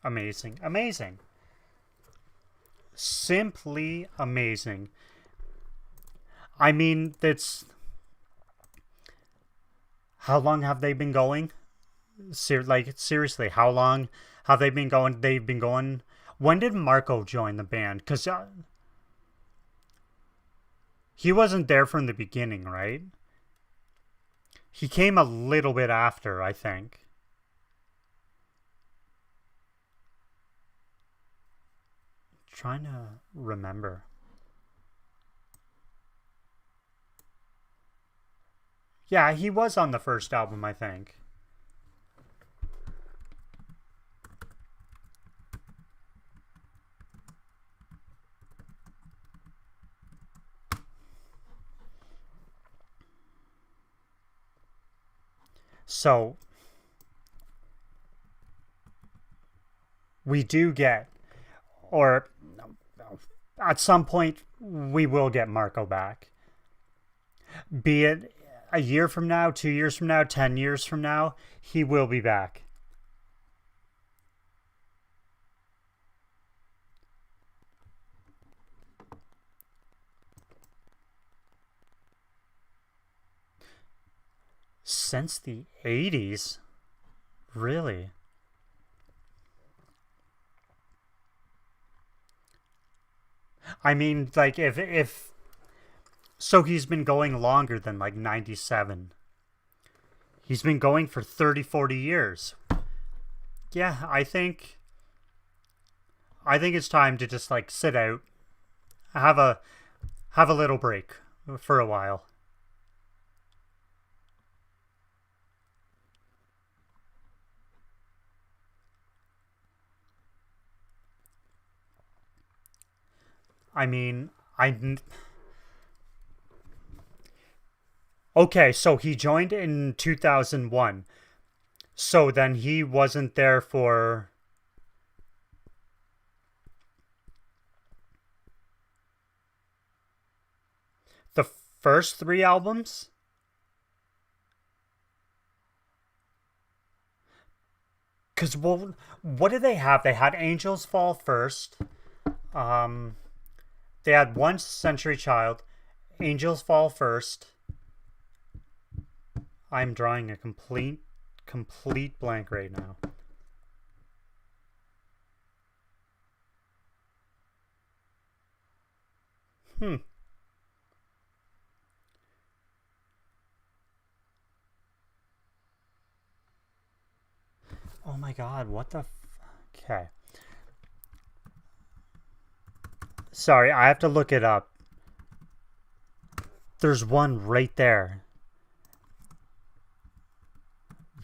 Amazing. Amazing. Simply amazing. I mean, that's... How long have they been going? Seriously, how long have they been going? They've been going... When did Marco join the band? Because he wasn't there from the beginning, right? He came a little bit after, I think. Trying to remember. Yeah, he was on the first album, I think. So, we do get, or at some point, we will get Marco back. Be it a year from now, 2 years from now, 10 years from now, he will be back. Since the 80s? Really? I mean, like, if so he's been going longer than, like, 97. He's been going for 30, 40 years. Yeah, I think it's time to just, like, sit out. Have a little break for a while. I mean, okay, so he joined in 2001. So then he wasn't there for... the first 3 albums? Because, well, what did they have? They had Angels Fall first. They had One Century Child. Angels Fall first. I'm drawing a complete blank right now. Oh my god, what the okay. Sorry, I have to look it up. There's one right there.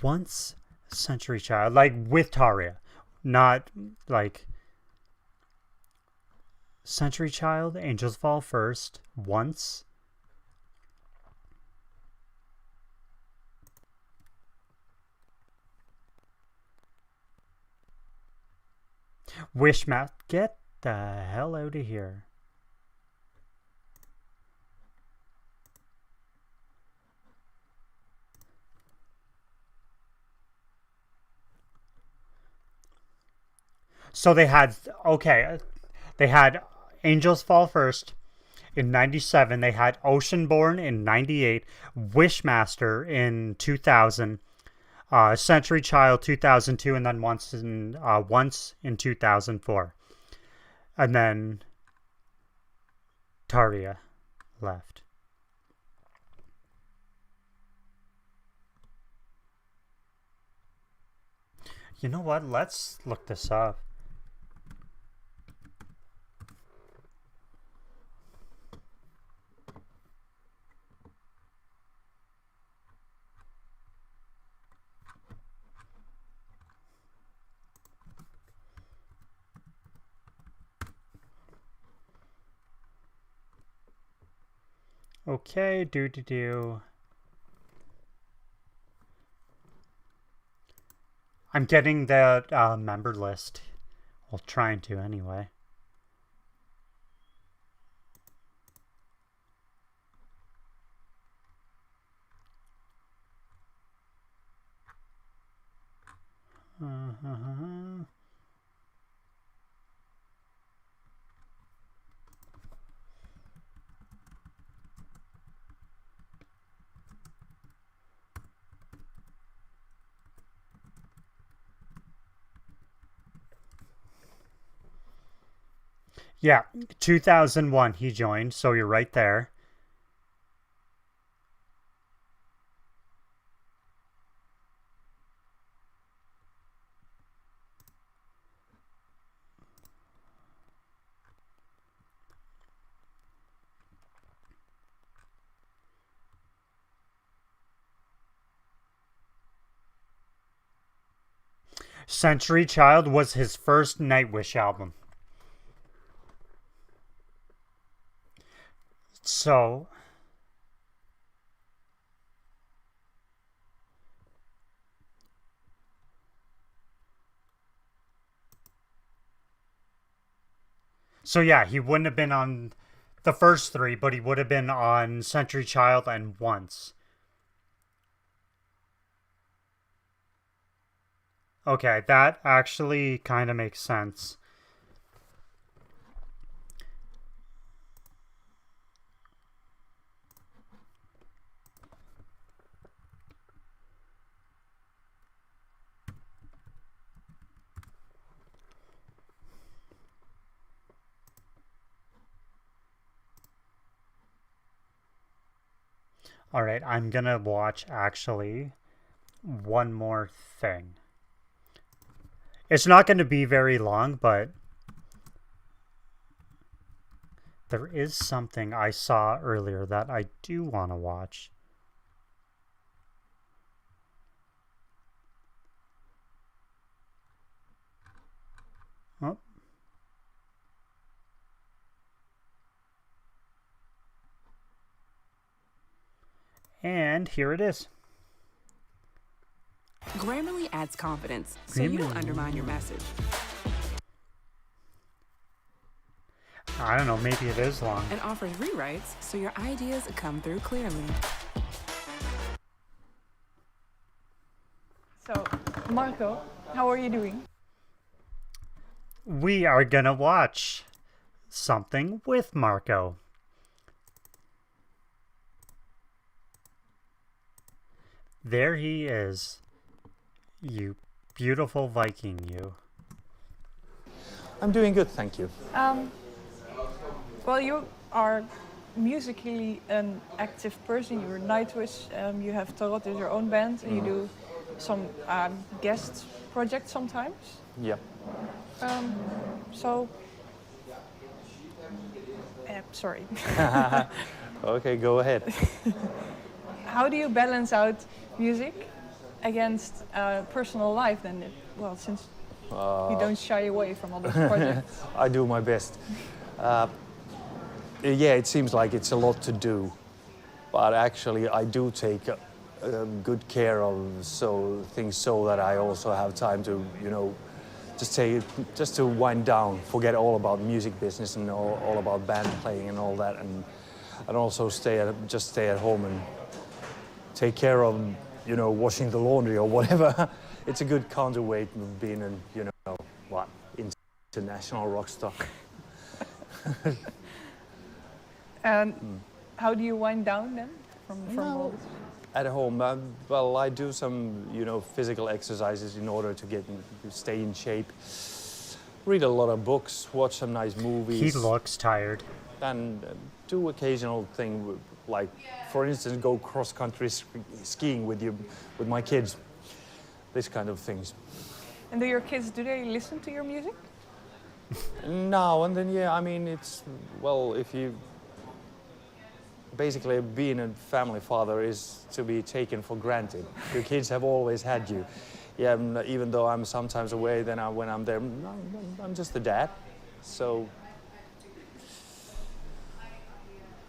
Once Century Child, like with Taria, not like Century Child, Angels Fall first, Once. Wishmaster, get the hell out of here. So they had, okay, they had Angels Fall first in 97. They had Oceanborn in 98, Wishmaster in 2000, Century Child 2002, and then Once in 2004. And then Taria left. You know what? Let's look this up. Okay, do. I'm getting the member list. Well, trying to anyway. Yeah, 2001 he joined, so you're right there. Century Child was his first Nightwish album. So yeah, he wouldn't have been on the first three, but he would have been on Century Child and Once. Okay, that actually kind of makes sense. All right, I'm gonna watch actually one more thing. It's not going to be very long, but there is something I saw earlier that I do want to watch. Oh. And here it is. Grammarly adds confidence, so you don't undermine your message. I don't know, maybe it is long. And offers rewrites, so your ideas come through clearly. So, Marco, how are you doing? We are gonna watch something with Marco. There he is. You beautiful Viking, you. I'm doing good, thank you. Well, you are musically an active person. You're Nightwish. You have Tarot as your own band, and you do some guest projects sometimes. Yep. Sorry. Okay, go ahead. How do you balance out music against personal life then? Well, since you don't shy away from all those projects. I do my best. Yeah, it seems like it's a lot to do, but actually I do take good care of things so that I also have time to, you know, just to wind down, forget all about music business and all about band playing and all that, and also stay at home and take care of, you know, washing the laundry or whatever. It's a good counterweight of being an, you know, what, international rock star. And how do you wind down then from all this? At home, well, I do some, you know, physical exercises in order to stay in shape. Read a lot of books, watch some nice movies. He looks tired. and do occasional thing like, for instance, go cross-country skiing with my kids. This kind of things. And do your kids, do they listen to your music? Now and then, yeah. I mean, it's, well, if you... Basically, being a family father is to be taken for granted. Your kids have always had you. Yeah, even though I'm sometimes away, then when I'm there, I'm just a dad. So...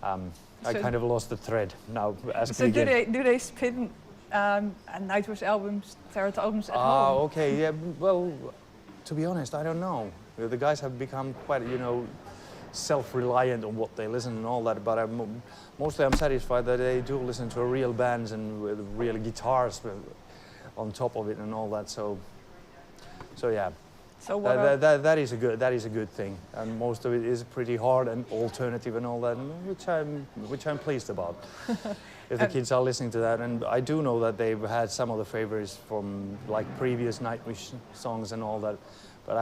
I kind of lost the thread now. So do they spin Nightwish albums, Tarot albums at home? Okay, yeah. Well, to be honest, I don't know. The guys have become quite, self-reliant on what they listen and all that. But mostly I'm satisfied that they do listen to real bands and with real guitars on top of it and all that. So yeah. So that is a good thing, and most of it is pretty hard and alternative and all that, which I'm pleased about. If the kids are listening to that, and I do know that they've had some of the favorites from like previous Nightwish songs and all that, but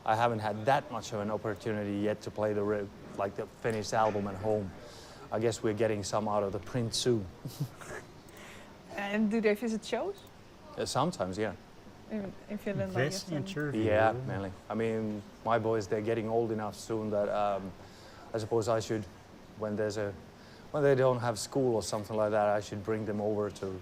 I haven't had that much of an opportunity yet to play the finished album at home. I guess we're getting some out of the print soon. And do they visit shows? Sometimes, yeah. In Finland, this interview. Yeah, mainly. I mean, my boys, they're getting old enough soon that I suppose I should, when they don't have school or something like that, I should bring them over to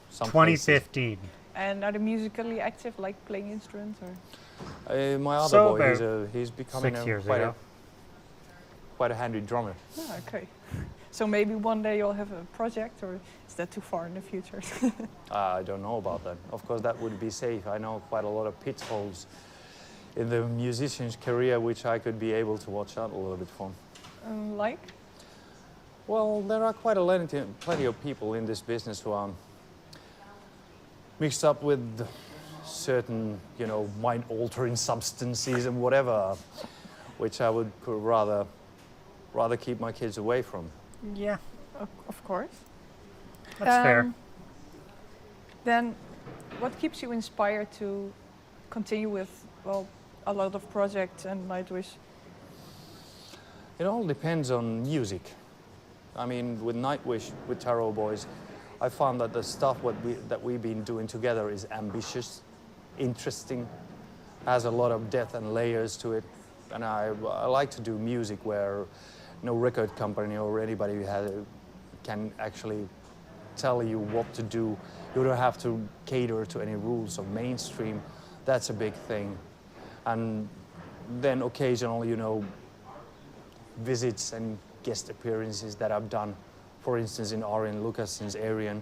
some 2015. places. And are they musically active, like playing instruments, or? My other boy, he's becoming quite a handy drummer. Oh, okay. So maybe one day you'll have a project, or is that too far in the future? I don't know about that. Of course, that would be safe. I know quite a lot of pitfalls in the musician's career, which I could be able to watch out a little bit from. Like? Well, there are quite plenty of people in this business who are mixed up with certain, mind-altering substances and whatever, which I would rather keep my kids away from. Yeah, of course. That's fair. Then, what keeps you inspired to continue with, a lot of projects and Nightwish? It all depends on music. I mean, with Nightwish, with Tommorow Boys, I found that the stuff that we've been doing together is ambitious, interesting, has a lot of depth and layers to it, and I like to do music where no record company or anybody can actually tell you what to do. You don't have to cater to any rules of mainstream. That's a big thing. And then occasional, visits and guest appearances that I've done, for instance, in Arjen Lucasen's Arjen,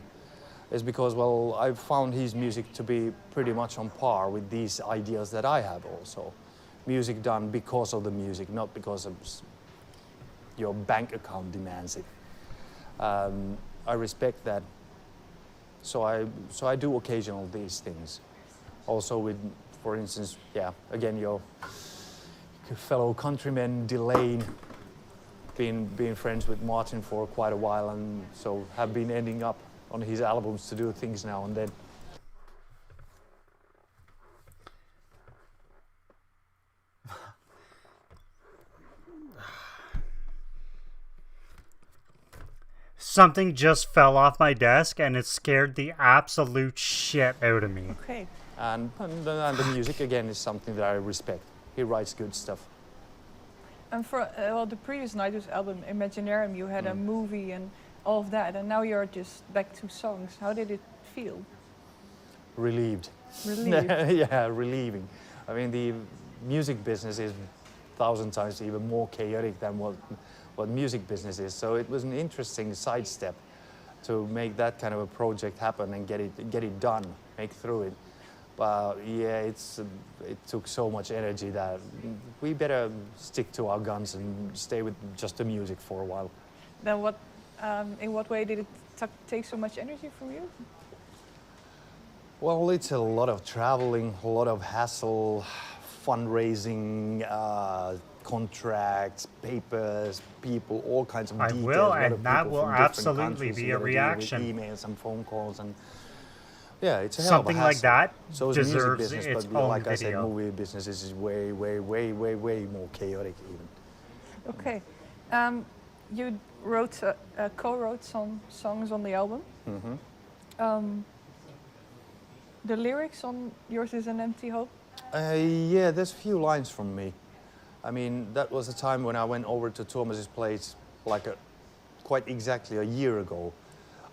is because, I've found his music to be pretty much on par with these ideas that I have also. Music done because of the music, not because of your bank account demands it. I respect that. So I do occasional these things. Also with, for instance, again, your fellow countryman Delane, been friends with Martin for quite a while, and so have been ending up on his albums to do things now and then. Something just fell off my desk and it scared the absolute shit out of me. Okay. And the music, again, is something that I respect. He writes good stuff. And for the previous Nightwish album, Imaginarium, you had a movie and all of that, and now you're just back to songs. How did it feel? Relieved. Relieved? Yeah, relieving. I mean, the music business is 1,000 times even more chaotic than what music business is. So it was an interesting sidestep to make that kind of a project happen and get it done, make through it. But yeah, it took so much energy that we better stick to our guns and stay with just the music for a while. Then in what way did it take so much energy from you? Well, it's a lot of traveling, a lot of hassle, fundraising, contracts, papers, people, all kinds of details. I will, and that will absolutely be a reaction. Emails and phone calls and yeah, it's a something hell of a like that so deserves music business, its but own like video. I said, movie business is way more chaotic even. Okay. You co-wrote some songs on the album. The lyrics on Yours Is an Empty Hope? Yeah, there's a few lines from me. I mean, that was a time when I went over to Thomas's place quite exactly a year ago.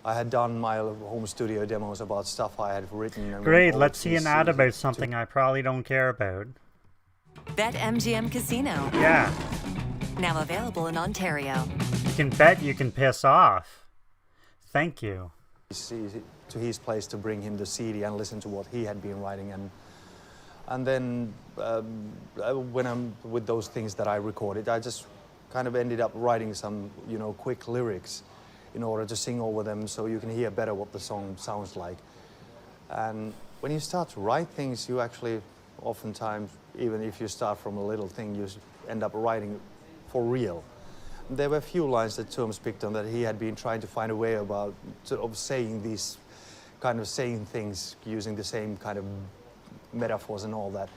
I had done my home studio demos about stuff I had written. And Great, let's see an ad about something I probably don't care about. BetMGM Casino. Yeah. Now available in Ontario. You can bet you can piss off. Thank you. To his place to bring him the CD and listen to what he had been writing, and then when I'm with those things that I recorded, I just kind of ended up writing some quick lyrics in order to sing over them so you can hear better what the song sounds like. And when you start to write things, you actually oftentimes, even if you start from a little thing, you end up writing for real. There were a few lines that Thomas picked on that he had been trying to find a way of saying these kind of saying things using the same kind of metaphors and all that.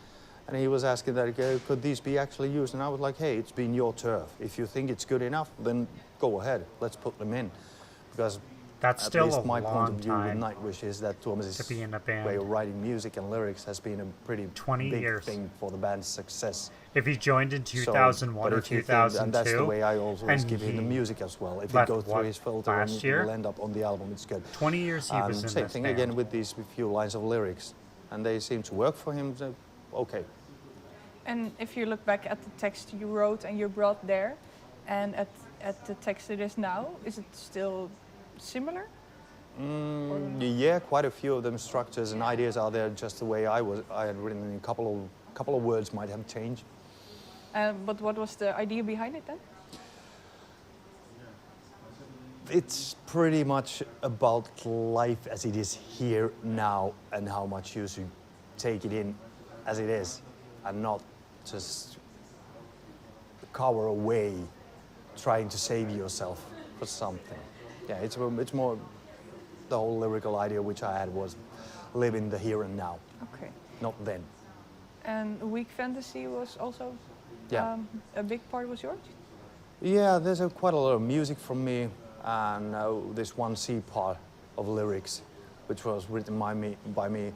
And he was asking that, could these be actually used? And I was like, hey, it's been your turf. If you think it's good enough, then go ahead. Let's put them in. Because that's at still least a my point of view with long time Nightwish is that Thomas's to be in a band. way of writing music and lyrics has been a pretty 20 big years. thing for the band's success. If he joined in 2001 or 2002, and that's the way I always give him the music as well. If it goes through his filter and it will end up on the album, it's good. 20 years he was in same this thing band. again with these few lines of lyrics, and they seem to work for him. So, okay. And if you look back at the text you wrote and you brought there, and at the text it is now, is it still similar? Yeah, quite a few of them structures and ideas are there just the way I had written. A couple of words might have changed. But what was the idea behind it then? It's pretty much about life as it is here now and how much you should take it in as it is and not just cover away trying to save yourself for something. Yeah, it's more the whole lyrical idea which I had was live in the here and now. Okay. Not then. And Weak Fantasy was also a big part was yours? Yeah, there's quite a lot of music from me and this one C part of lyrics which was written by me.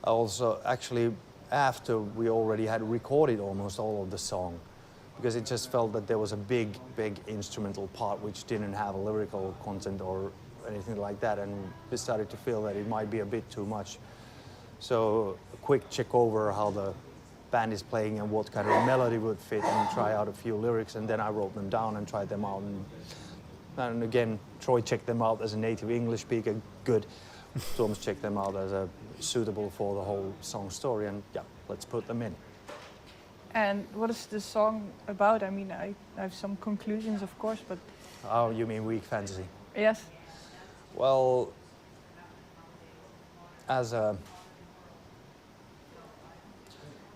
Also, actually, after we already had recorded almost all of the song, because it just felt that there was a big instrumental part which didn't have a lyrical content or anything like that, and we started to feel that it might be a bit too much. So a quick check over how the band is playing and what kind of melody would fit and try out a few lyrics, and then I wrote them down and tried them out. And again, Troy checked them out as a native English speaker, good. Thomas checked them out as suitable for the whole song story, and yeah, let's put them in. And what is the song about? I mean, I have some conclusions, of course, but... Oh, you mean Weak Fantasy? Yes. Well,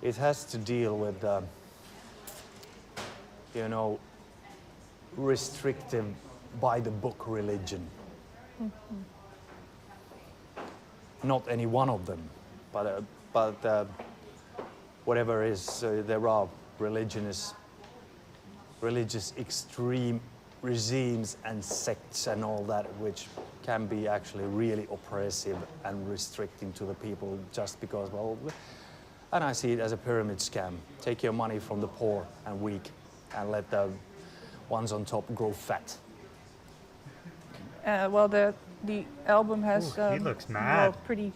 it has to deal with, restrictive by-the-book religion. Mm-hmm. Not any one of them, but whatever is, there are religious extreme regimes and sects and all that, which can be actually really oppressive and restricting to the people just because, well, and I see it as a pyramid scam. Take your money from the poor and weak and let the ones on top grow fat. Well, the album has he looks mad. a pretty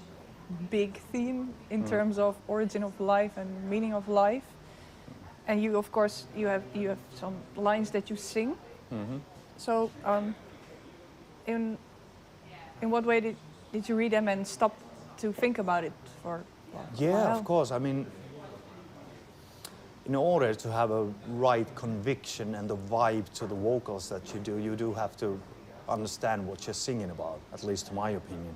big theme in terms of origin of life and meaning of life. And you, of course, you have some lines that you sing. Mm-hmm. So, in what way did you read them and stop to think about it for? Yeah, of course. I mean, in order to have a right conviction and the vibe to the vocals that you do have to understand what you're singing about, at least to my opinion.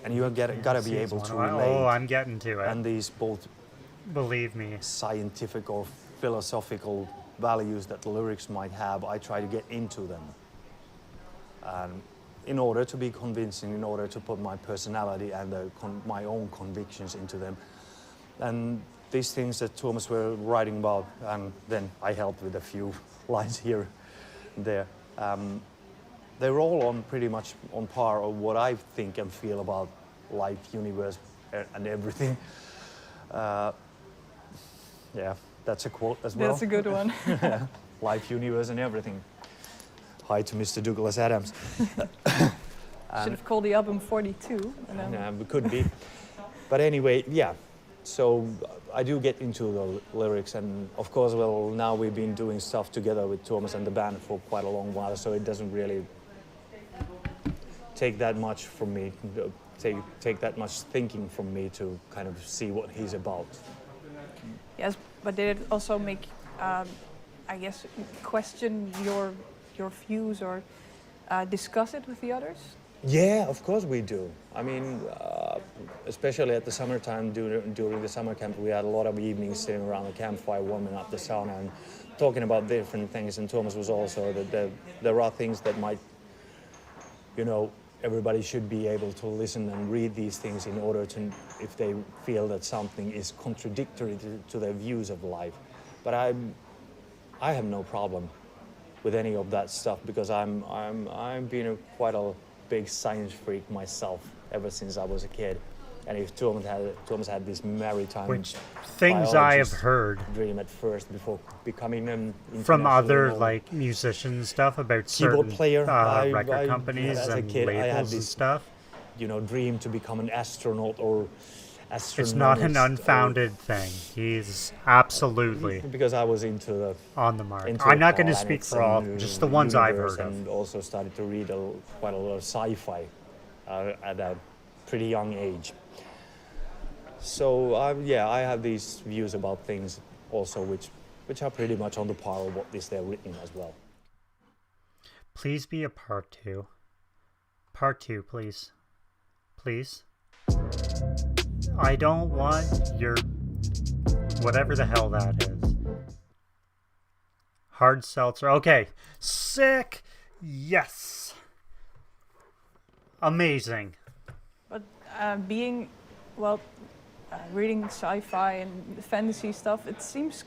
And you gotta be able to relate. Oh, I'm getting to it. And these both, believe me, scientific or philosophical values that the lyrics might have, I try to get into them. In order to be convincing, in order to put my personality and my own convictions into them. And these things that Thomas were writing about, and then I helped with a few lines here and there. They're all on pretty much on par of what I think and feel about life, universe, and everything. Yeah, that's a quote as well. That's a good one. Life, universe, and everything. Hi to Mr. Douglas Adams. Should have called the album 42. Yeah, it could be. But anyway, yeah. So I do get into the lyrics, and of course, well, now we've been doing stuff together with Thomas and the band for quite a long while, so it doesn't really take that much from me, take that much thinking from me to kind of see what he's about. Yes, but did it also make, I guess, question your views or discuss it with the others? Yeah, of course we do. I mean, especially at the summertime, during the summer camp, we had a lot of evenings sitting around the campfire, warming up the sauna and talking about different things. And Thomas was also that there are things that might, you know, everybody should be able to listen and read these things in order to, if they feel that something is contradictory to their views of life. But I have no problem with any of that stuff because I'm been quite a big science freak myself ever since I was a kid. And if Thomas had this maritime, which things I have heard dream at first before becoming an from other like musicians stuff about certain keyboard player, record companies as a and kid, labels I had this, and stuff. You know, dream to become an astronaut or astronomist. It's not an unfounded thing. He's absolutely because I was into the on the mark. I'm not going to speak for all, just the ones I've heard of. And also started to read quite a lot of sci-fi at a pretty young age. So yeah, I have these views about things also, which are pretty much on the par of what they're written as well. Please be a part 2. Part 2, please. Please. I don't want your whatever the hell that is. Hard seltzer. Okay. Sick. Yes. Amazing. But being, well, reading sci-fi and fantasy stuff, it seems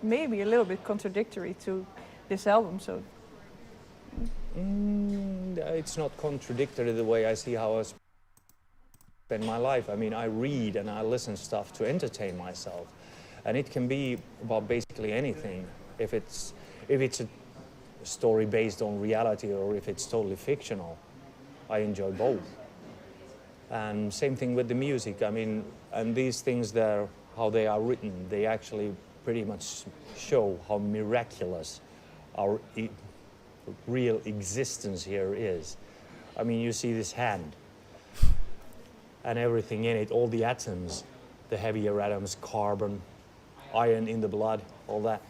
maybe a little bit contradictory to this album. So it's not contradictory the way I see how I spend my life. I mean, I read and I listen to stuff to entertain myself, and it can be about basically anything. If it's a story based on reality or if it's totally fictional, I enjoy both. And same thing with the music. I mean, and these things there, how they are written, they actually pretty much show how miraculous our real existence here is. I mean, you see this hand and everything in it, all the atoms, the heavier atoms, carbon, iron in the blood, all that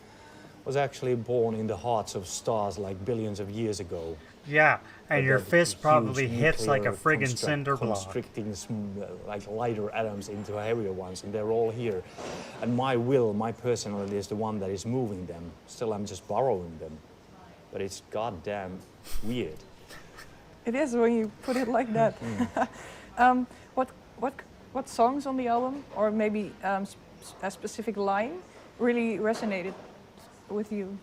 was actually born in the hearts of stars like billions of years ago. Yeah, and your fist probably hits like a friggin' cinder block. Constricting like lighter atoms into heavier ones, and they're all here. And my will, my personality is the one that is moving them. Still, I'm just borrowing them. But it's goddamn weird. It is when you put it like that. What songs on the album, or maybe a specific line, really resonated with you?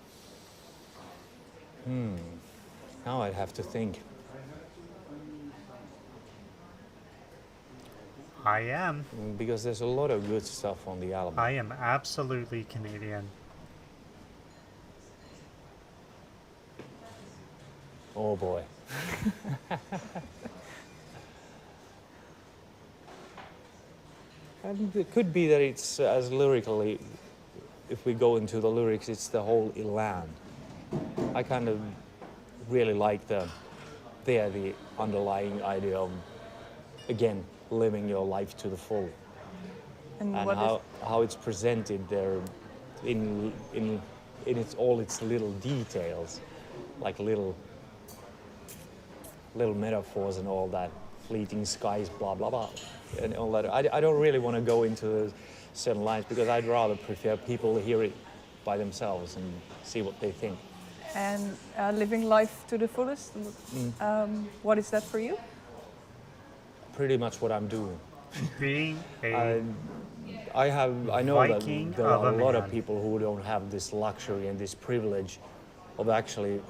Now I'd have to think. I am. Because there's a lot of good stuff on the album. I am absolutely Canadian. Oh boy. And it could be that it's as lyrically, if we go into the lyrics, it's the whole elan. I kind of really like the underlying idea of, again, living your life to the full. And how it's presented there in all its little details, like little metaphors and all that, fleeting skies, blah, blah, blah, and all that. I don't really want to go into certain lines because I'd rather prefer people to hear it by themselves and see what they think. And living life to the fullest, what is that for you? Pretty much what I'm doing. Being I know that Viking there are of a a lot of man. people who don't have this luxury and this privilege of actually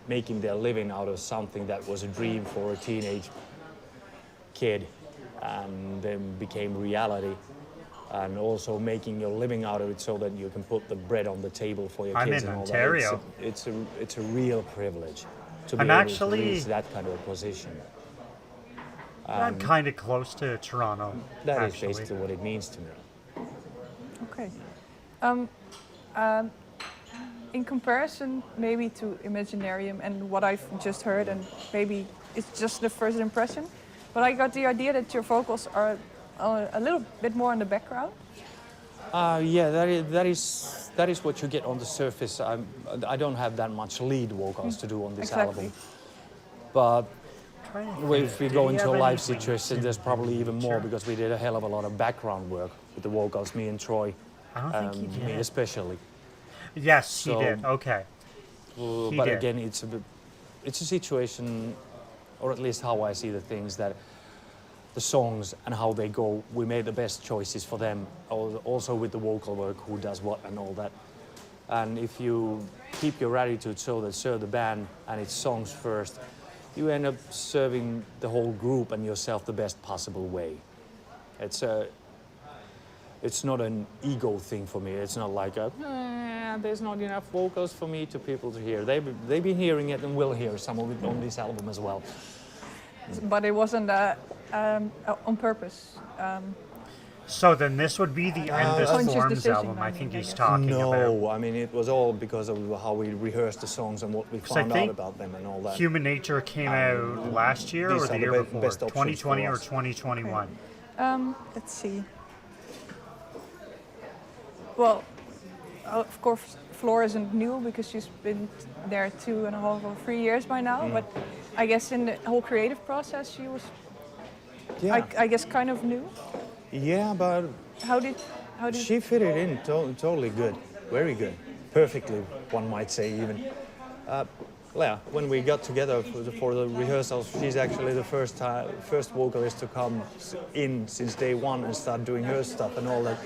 making their living out of something that was a dream for a teenage kid and then became reality, and also making your living out of it so that you can put the bread on the table for your I'm kids in and all Ontario. that. It's a real privilege to be I'm able actually- to reach that kind of a position. I'm kind of close to Toronto. That is actually. basically what it means to me. Okay. In comparison, maybe to Imaginarium and what I've just heard, and maybe it's just the first impression, but I got the idea that your vocals are a little bit more in the background. Yeah, that is what you get on the surface. I don't have that much lead vocals to do on this Exactly. album, but if we Did go he into a have live any situation, leads there's in probably even more Nature? because we did a hell of a lot of background work with the vocals, me and Troy. I don't think he Me did. especially. Yes, So- he did. Okay. He But did. again, it's a situation, or at least how I see the things, that the songs and how they go, we made the best choices for them. Also with the vocal work, who does what and all that. And if you keep your attitude so that serve the band and its songs first, you end up serving the whole group and yourself the best possible way. It's not an ego thing for me. It's not like there's not enough vocals for me to people to hear. They've been hearing it and will hear some of it on this album as well. But it wasn't on purpose. So then this would be the Endless Conscious Forms decision, album I I think mean, I he's guess. talking No, about. I mean it was all because of how we rehearsed the songs and what we 'Cause I found out think about them and all that. Human Nature came out last year these or are the the year be- before? best options 2020 for or us. 2021? Let's see. Well, of course, Floor isn't new because she's been there 2.5 or 3 years by now. But I guess in the whole creative process, she was, Yeah. I guess, kind of new. Yeah, but How did she fit it in totally good, very good, perfectly, one might say even. Yeah, when we got together for the rehearsals, she's actually the first vocalist to come in since day one and start doing her stuff and all that.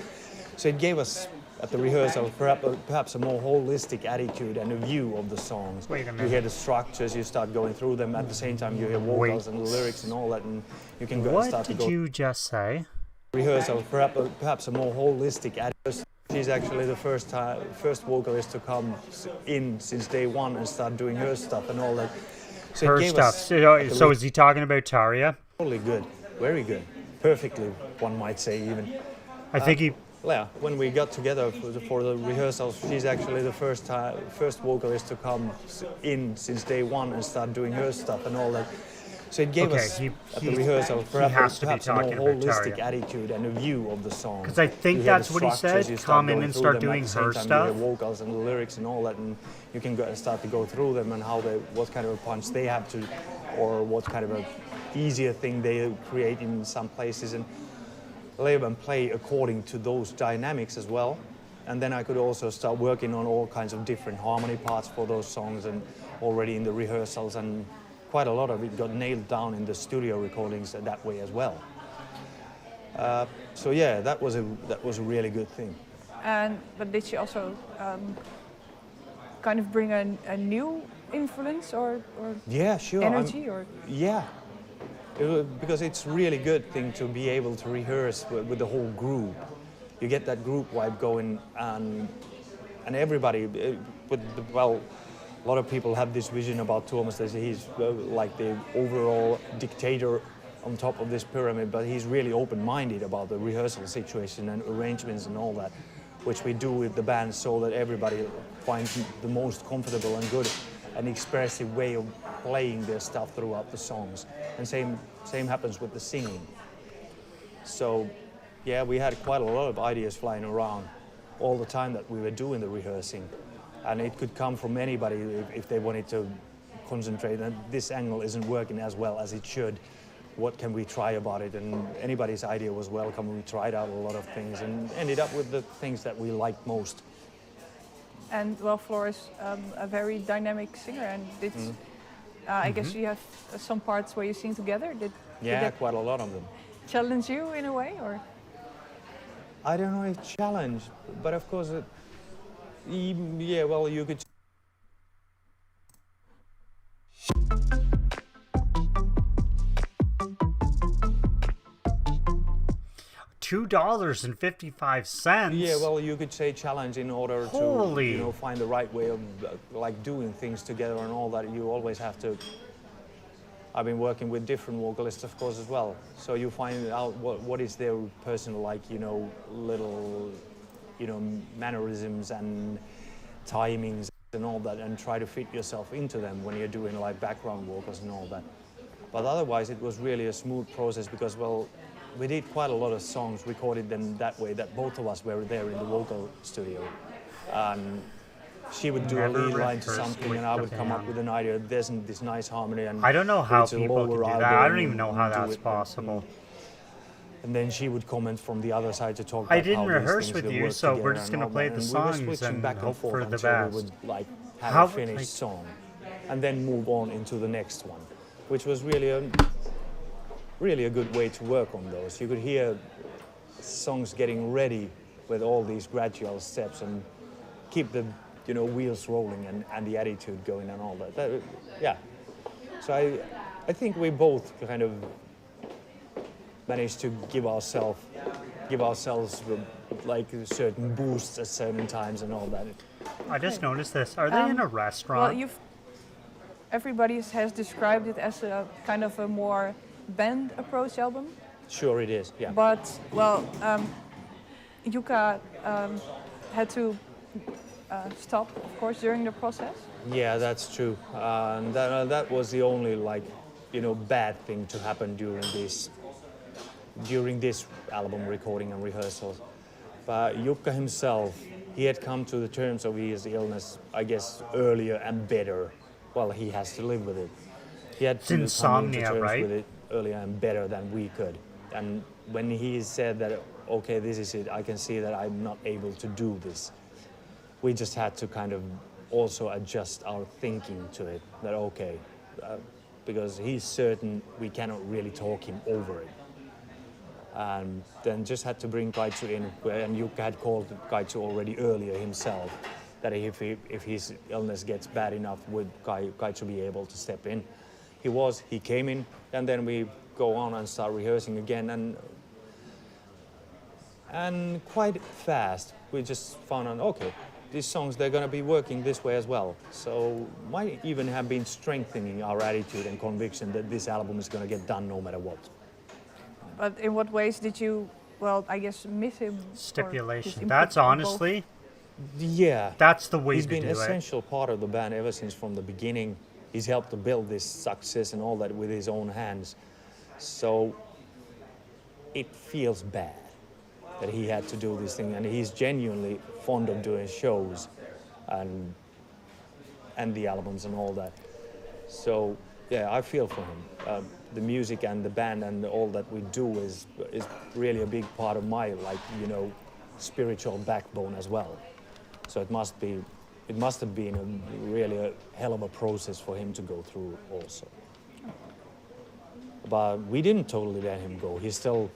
So it gave us at the rehearsal perhaps a more holistic attitude and a view of the songs. Wait a You minute. hear the structures, you start going through them. At the same time, you hear vocals and the lyrics and all that, and you can go and What start to did go. you just say? Rehearsal, perhaps a more holistic attitude. She's actually the first vocalist to come in since day one and start doing her stuff and all that. So Her it gave stuff. us So is he talking about Taria? totally good, very good, perfectly, one might say even. I think he. Yeah, when we got together for the rehearsals, she's actually the first vocalist to come in since day one and start doing her stuff and all that. So it gave Okay, us he- at the he- rehearsal he has to be perhaps a more talking about holistic Taria. attitude and a view of the song. 'Cause I think You hear that's the what he structures, said, you start come in going and through start them, at doing the same her time stuff. You hear vocals and the lyrics and all that, and you can go and start to go through them and what kind of a punch they have to, or what kind of a easier thing they create in some places, and live and play according to those dynamics as well. And then I could also start working on all kinds of different harmony parts for those songs, and already in the rehearsals, and quite a lot of it got nailed down in the studio recordings that way as well. So yeah, that was a really good thing. But did she also kind of bring a new influence or Yeah, sure. energy or? Yeah, because it's really good thing to be able to rehearse with the whole group. You get that group vibe going, and everybody, a lot of people have this vision about Thomas that he's like the overall dictator on top of this pyramid, but he's really open-minded about the rehearsal situation and arrangements and all that, which we do with the band so that everybody finds the most comfortable and good and expressive way of playing their stuff throughout the songs. And same happens with the singing. So yeah, we had quite a lot of ideas flying around all the time that we were doing the rehearsing. And it could come from anybody if they wanted to concentrate and this angle isn't working as well as it should. What can we try about it? And anybody's idea was welcome. We tried out a lot of things and ended up with the things that we liked most. And well, Floor is a very dynamic singer, and it's, I guess you have some parts where you sing together. Did Yeah, that quite a lot of them. challenge you in a way, or? I don't know if challenge, but of course, yeah, well, you could. $2.55. Yeah, well, you could say challenge in order to find the right way of like doing things together and all that. You always have to. I've been working with different vocalists, of course, as well. So you find out what is their personal, like, little, mannerisms and timings and all that, and try to fit yourself into them when you're doing like background vocals and all that. But otherwise, it was really a smooth process because, well, we did quite a lot of songs, recorded them that way, that both of us were there in the vocal studio. She would do a lead line to something and I would come up with an idea. There's this nice harmony. And I don't know how people can do that. I don't even know how do that's it. possible. And then she would comment from the other side to talk about I didn't how rehearse these with things you, work so we're together just and going to all play that. the And we were songs switching and back and hope forth for the until best. we would like have How- a finished like- song and then move on into the next one, which was really a good way to work on those. You could hear songs getting ready with all these gradual steps and keep the wheels rolling and the attitude going and all that. Yeah. So I think we both kind of managed to give ourselves like certain boosts at certain times and all that. I just noticed this. Are they in a restaurant? Well, everybody has described it as a kind of a more band approach album. Sure, it is. Yeah. But well, Yuka had to stop, of course, during the process. Yeah, that's true. And that was the only bad thing to happen during this album recording and rehearsals. But Jukka himself, he had come to the terms of his illness, I guess, earlier and better. Well, he has to live with it. He had to come to terms with it earlier and better than we could. And when he said that, okay, this is it, I can see that I'm not able to do this. We just had to kind of also adjust our thinking to it, that okay, because he's certain we cannot really talk him over it. And then just had to bring Kaitsu in, and Jukka had called Kaitsu already earlier himself, that if his illness gets bad enough, would Kaitsu be able to step in. He came in, and then we go on and start rehearsing again, and quite fast, we just found out, okay, these songs, they're going to be working this way as well. So might even have been strengthening our attitude and conviction that this album is going to get done no matter what. But in what ways did you, well, I guess, miss him? Stipulation. That's honestly, yeah, that's the way he's to do it. He's been an essential part of the band ever since from the beginning. He's helped to build this success and all that with his own hands. So it feels bad that he had to do this thing, and he's genuinely fond of doing shows and the albums and all that. So yeah, I feel for him. The music and the band and all that we do is really a big part of my spiritual backbone as well. So it must have been really a hell of a process for him to go through also. But we didn't totally let him go. He's still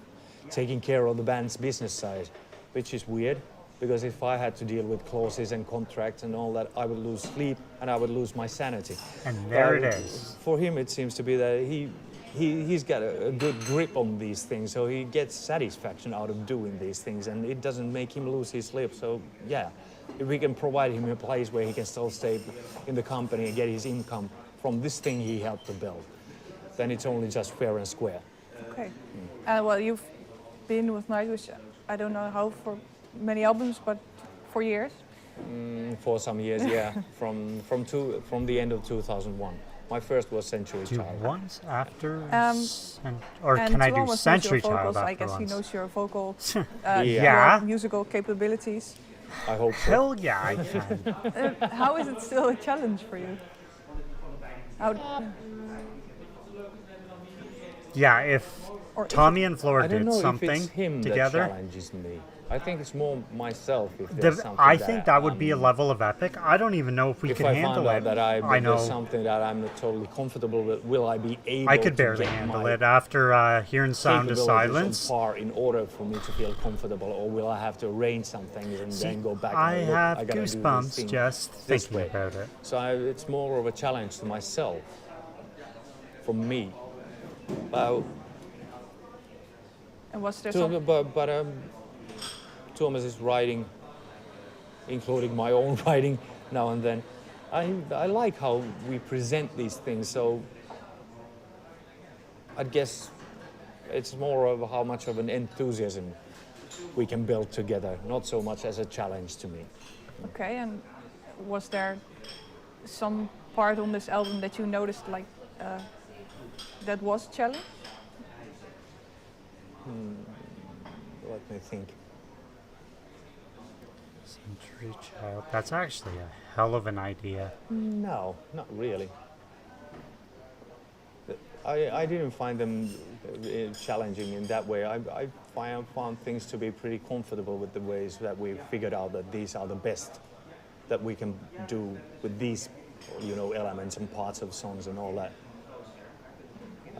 taking care of the band's business side, which is weird, because if I had to deal with clauses and contracts and all that, I would lose sleep and I would lose my sanity. And there it is. For him, it seems to be that he's got a good grip on these things, so he gets satisfaction out of doing these things, and it doesn't make him lose his sleep. So yeah, if we can provide him a place where he can still stay in the company and get his income from this thing he helped to build, then it's only just fair and square. Okay. Well, you've been with Nightwish, I don't know how for many albums, but for years? For some years, yeah. from the end of 2001. My first was Century Do Child. once after, or can I do Century Child after I guess he knows your vocal, yeah, your musical capabilities. I hope so. Hell yeah, I can. How is it still a challenge for you? Yeah, if Tommy and Flora did something if it's him together. that challenges me. I think it's more myself if there's something I think that would be a level of epic. I don't even know if we can handle it. If I find out that I know there's something that I'm not totally comfortable with, will I be able I could to barely get handle my it after hearing Sound of capabilities Silence. on par in order for me to feel comfortable, or will I have to arrange some things and then go back I and look, have I gotta do this goosebumps thing just this thinking way. about it. So it's more of a challenge to myself, from me. And what's there some... But Thomas is writing, including my own writing now and then. I like how we present these things, so I guess it's more of how much of an enthusiasm we can build together, not so much as a challenge to me. Okay, and was there some part on this album that you noticed like that was a challenge? Let me think. Century Child. That's actually a hell of an idea. No, not really. I didn't find them challenging in that way. I found things to be pretty comfortable with the ways that we figured out that these are the best that we can do with these, elements and parts of songs and all that.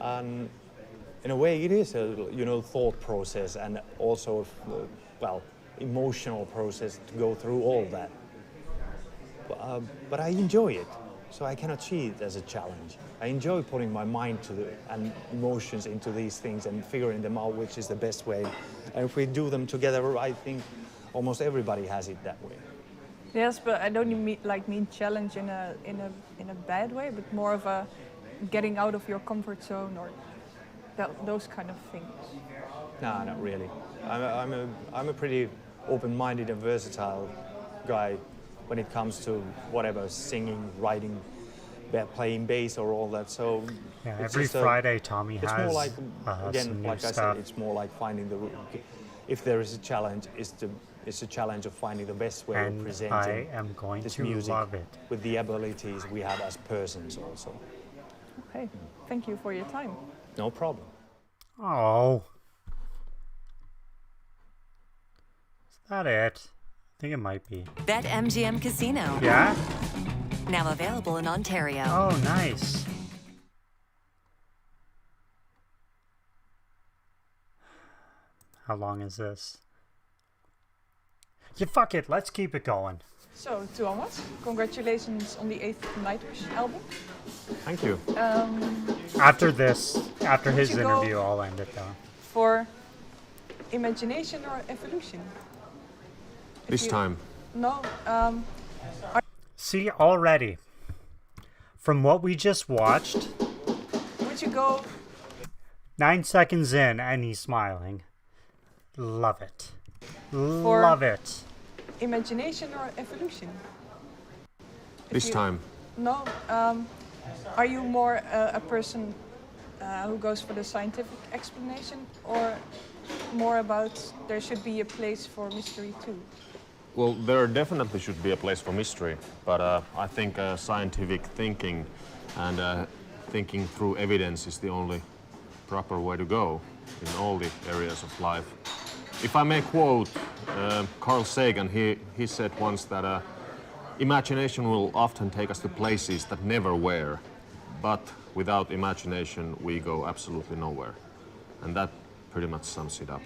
And in a way, it is a thought process and also emotional process to go through all that. But I enjoy it, so I cannot see it as a challenge. I enjoy putting my mind and emotions into these things and figuring them out, which is the best way. And if we do them together, I think almost everybody has it that way. Yes, but I don't mean challenge in a bad way, but more of a getting out of your comfort zone or those kind of things. No, not really. I'm a pretty open-minded and versatile guy when it comes to whatever, singing, writing, playing bass or all that. So yeah, every Friday Tommy has more like, again, like I said, it's more like finding if there is a challenge, it's a challenge of finding the best way of presenting this music love it. with the abilities we have as persons also. Okay, thank you for your time. No problem. Oh. Is that it? I think it might be. BetMGM Casino. Yeah? Now available in Ontario. Oh, nice. How long is this? Yeah, fuck it. Let's keep it going. So, Thomas, congratulations on the 8th Nightwish album. Thank you. After his interview, I'll end it though. For imagination or evolution? This time. No. See, already, from what we just watched, would you go 9 seconds in and he's smiling. Love it. For Love it. Imagination or evolution? This time. No. Are you more a person who goes for the scientific explanation, or more about there should be a place for mystery too? Well, there definitely should be a place for mystery, but I think scientific thinking and thinking through evidence is the only proper way to go in all the areas of life. If I may quote Carl Sagan, he said once that imagination will often take us to places that never were, but without imagination we go absolutely nowhere. And that pretty much sums it up.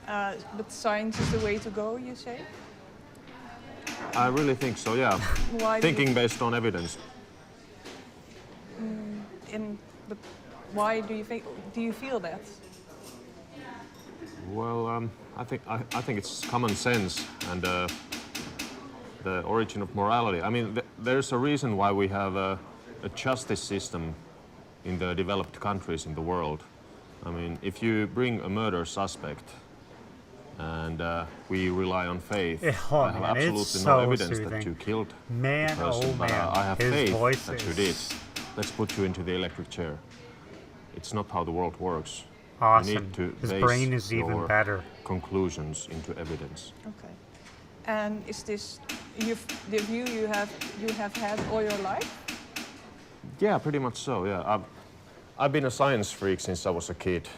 But science is the way to go, you say? I really think so, yeah. Why Thinking based on evidence. But why do you feel that? Well, I think it's common sense and the origin of morality. I mean, there's a reason why we have a justice system in the developed countries in the world. I mean, if you bring a murder suspect and we rely on faith, I have absolutely no evidence that you killed the person, but I have faith that you did. Let's put you into the electric chair. It's not how the world works. Awesome. You need to His base brain is your even better. conclusions into evidence. Okay. And is this the view you have had all your life? Yeah, pretty much so. Yeah, I've been a science freak since I was a kid.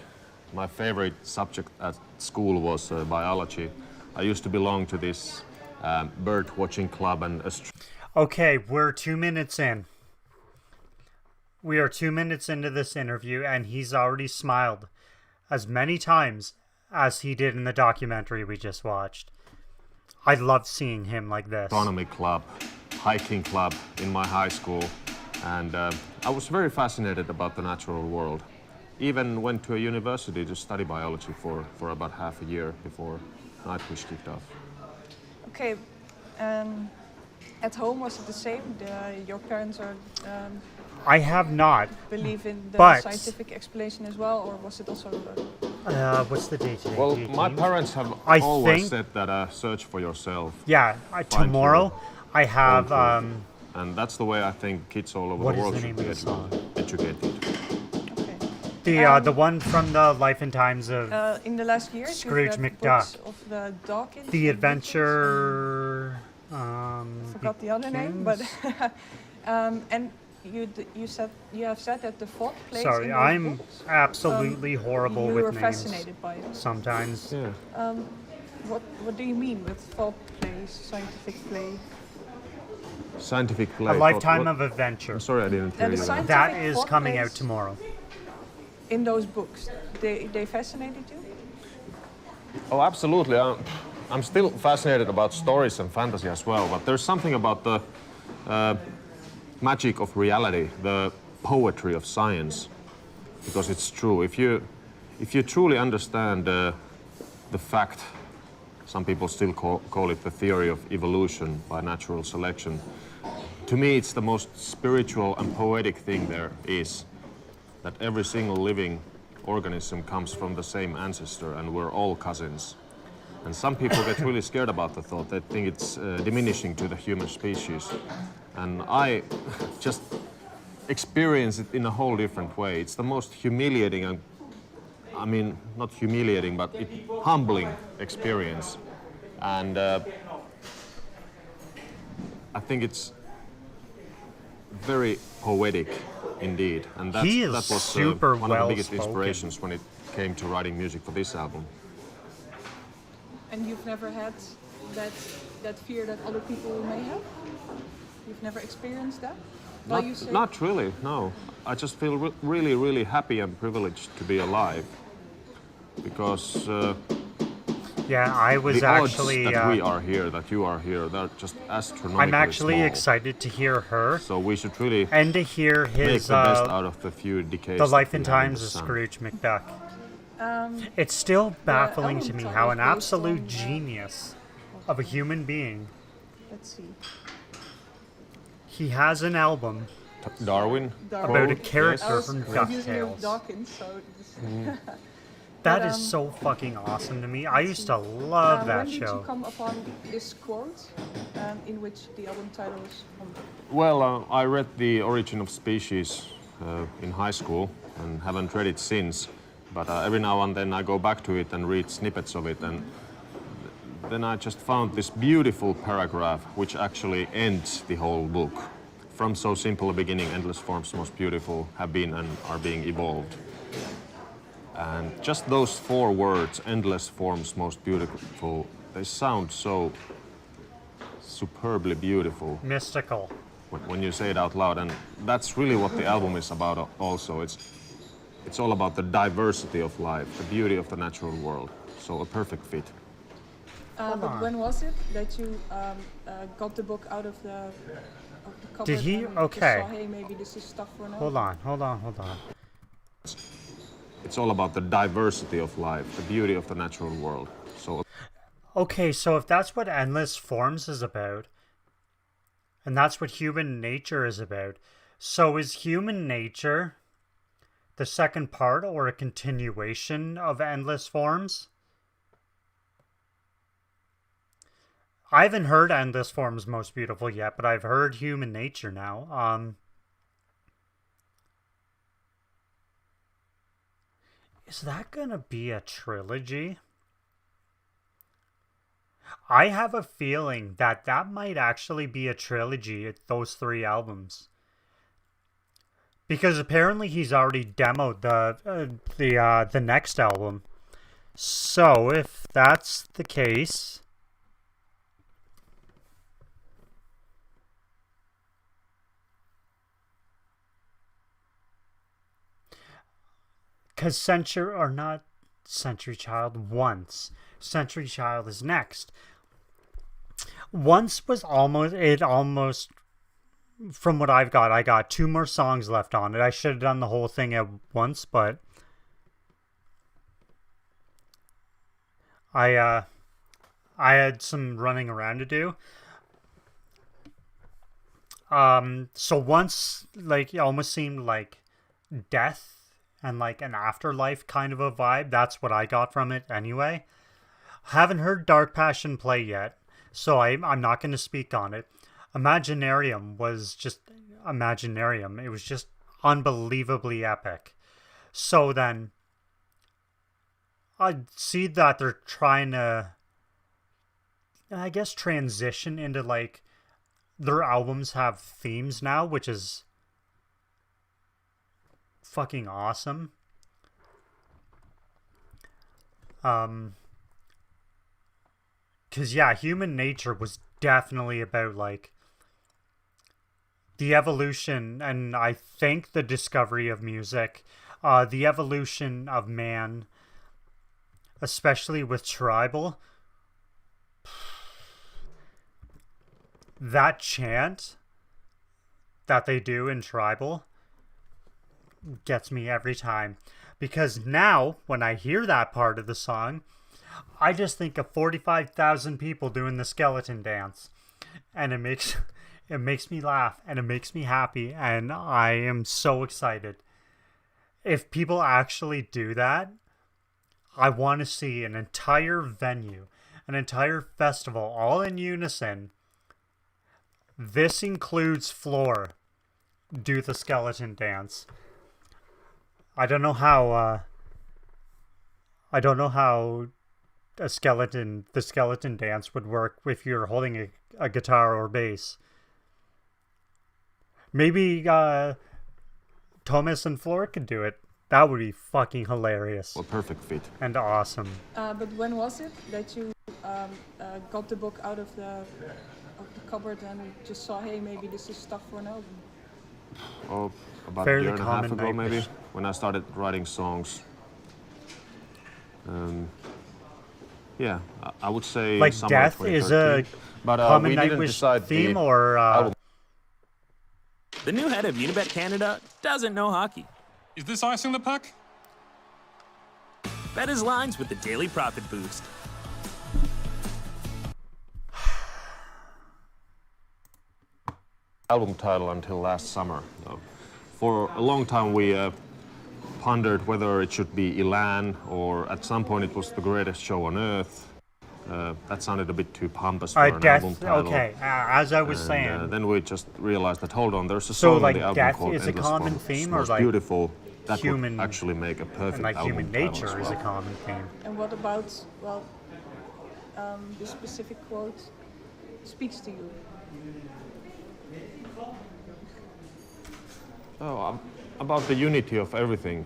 my favorite subject at school was biology. I used to belong to this bird watching club and Okay, we're 2 minutes in. We are 2 minutes into this interview, and he's already smiled as many times as he did in the documentary we just watched. I love seeing him like this. Astronomy club, hiking club in my high school, and I was very fascinated about the natural world. Even went to a university to study biology for about half a year before Nightwish kicked off. Okay, at home was it the same? Your parents are I have not. believe in the but, scientific explanation as well, or was it also? What's the date today? Well, the my 18th? parents have I always think, said that search for yourself. Yeah, tomorrow I have. And that's the way I think kids all over What the is world the should name be of the song? educated. The one from the Life and Times of In the last years, Scrooge you've read McDuck. books of the Dawkins. The and Adventure. forgot the other name, but and you said you have said that the fog plays. Sorry, in those I'm books. absolutely horrible you with were names. fascinated by it. Sometimes. Yeah. What do you mean with folk plays, scientific play? Scientific play. A Lifetime of Adventure. I'm sorry, I didn't hear the you. scientific That is folk coming out plays tomorrow. In those books, they fascinated you? Oh, absolutely. I'm still fascinated about stories and fantasy as well, but there's something about the magic of reality, the poetry of science, because it's true. If you truly understand the fact, some people still call it the theory of evolution by natural selection. To me, it's the most spiritual and poetic thing there is, that every single living organism comes from the same ancestor and we're all cousins. And some people get really scared about the thought. They think it's diminishing to the human species. And I just experience it in a whole different way. It's the most humiliating and, I mean, not humiliating, but humbling experience. And I think it's very poetic indeed. And that was super one of the biggest well-spoken. inspirations when it came to writing music for this album. And you've never had that fear that other people may have? You've never experienced that? Well, you say Not really, no. I just feel really, really happy and privileged to be alive. Because Yeah, I was the actually. odds that we are here, that you are here, they're just astronomically I'm actually small. excited to hear her. So we should really and to hear make his the best out of the few decades. The Life that and we have in Times the of sun. Scrooge McDuck. It's still baffling to me how an absolute genius of a human being. Let's see. He has an album Darwin about a quote, character yes. from Confusing it with DuckTales. Dawkins, so That But, is so fucking awesome to me. I used to love that when did show. you come upon this quote in which the album title is from? Well, I read The Origin of Species in high school and haven't read it since. But every now and then I go back to it and read snippets of it, and then I just found this beautiful paragraph which actually ends the whole book. From so simple a beginning, endless forms most beautiful have been and are being evolved. And just those 4 words, endless forms most beautiful, they sound so superbly beautiful. Mystical. When you say it out loud, and that's really what the album is about also. It's all about the diversity of life, the beauty of the natural world. So a perfect fit. But when was it that you got the book out of the cupboard? Did he? and Okay. Just saw, hey, maybe this is stuff for now. Hold on. It's all about the diversity of life, the beauty of the natural world. So Okay, so if that's what Endless Forms is about, and that's what human nature is about, so is human nature the second part or a continuation of Endless Forms? I haven't heard Endless Forms Most Beautiful yet, but I've heard Human Nature now. Is that gonna be a trilogy? I have a feeling that that might actually be a trilogy, those 3 albums. Because apparently he's already demoed the next album. So if that's the case, because Century Child once. Century Child is next. Once was almost, from what I got 2 more songs left on it. I should have done the whole thing at once, but I had some running around to do. So once, like, it almost seemed like death and like an afterlife kind of a vibe. That's what I got from it anyway. Haven't heard Dark Passion play yet, so I'm not going to speak on it. Imaginarium was just Imaginarium. It was just unbelievably epic. So then I see that they're trying to, I guess, transition into like their albums have themes now, which is fucking awesome. Cause yeah, Human Nature was definitely about like the evolution and I think the discovery of music, the evolution of man, especially with tribal. That chant that they do in tribal gets me every time. Because now, when I hear that part of the song, I just think of 45,000 people doing the skeleton dance. And it makes me laugh and it makes me happy and I am so excited. If people actually do that, I want to see an entire venue, an entire festival, all in unison. This includes Floor. Do the skeleton dance. I don't know how the skeleton dance would work if you're holding a guitar or bass. Maybe Thomas and Floor could do it. That would be fucking hilarious. Well, perfect fit. And awesome. But when was it that you got the book out of the cupboard and just saw, hey, maybe this is stuff for an album? Oh, about Fairly a year and a half common ago, Nightwish. maybe, when I started writing songs. Yeah, I would say like summer death is a 2013. But common we didn't Nightwish decide theme, the or album. The new head of Unibet Canada doesn't know hockey. Is this icing the puck? Bet his lines with the Daily Profit Boost. Album title until last summer. For a long time we pondered whether it should be Elan or at some point it was The Greatest Show on Earth. That sounded a bit too pompous for an album title. Okay, as I was saying. Then we just realized that, hold on, there's a So, song like, on the album death called is a Endless common Promise. theme, Most or like beautiful. That human, would actually make a perfect and like album human title nature as is a well. common theme. And what about, well, the specific quote speaks to you? Oh, about the unity of everything,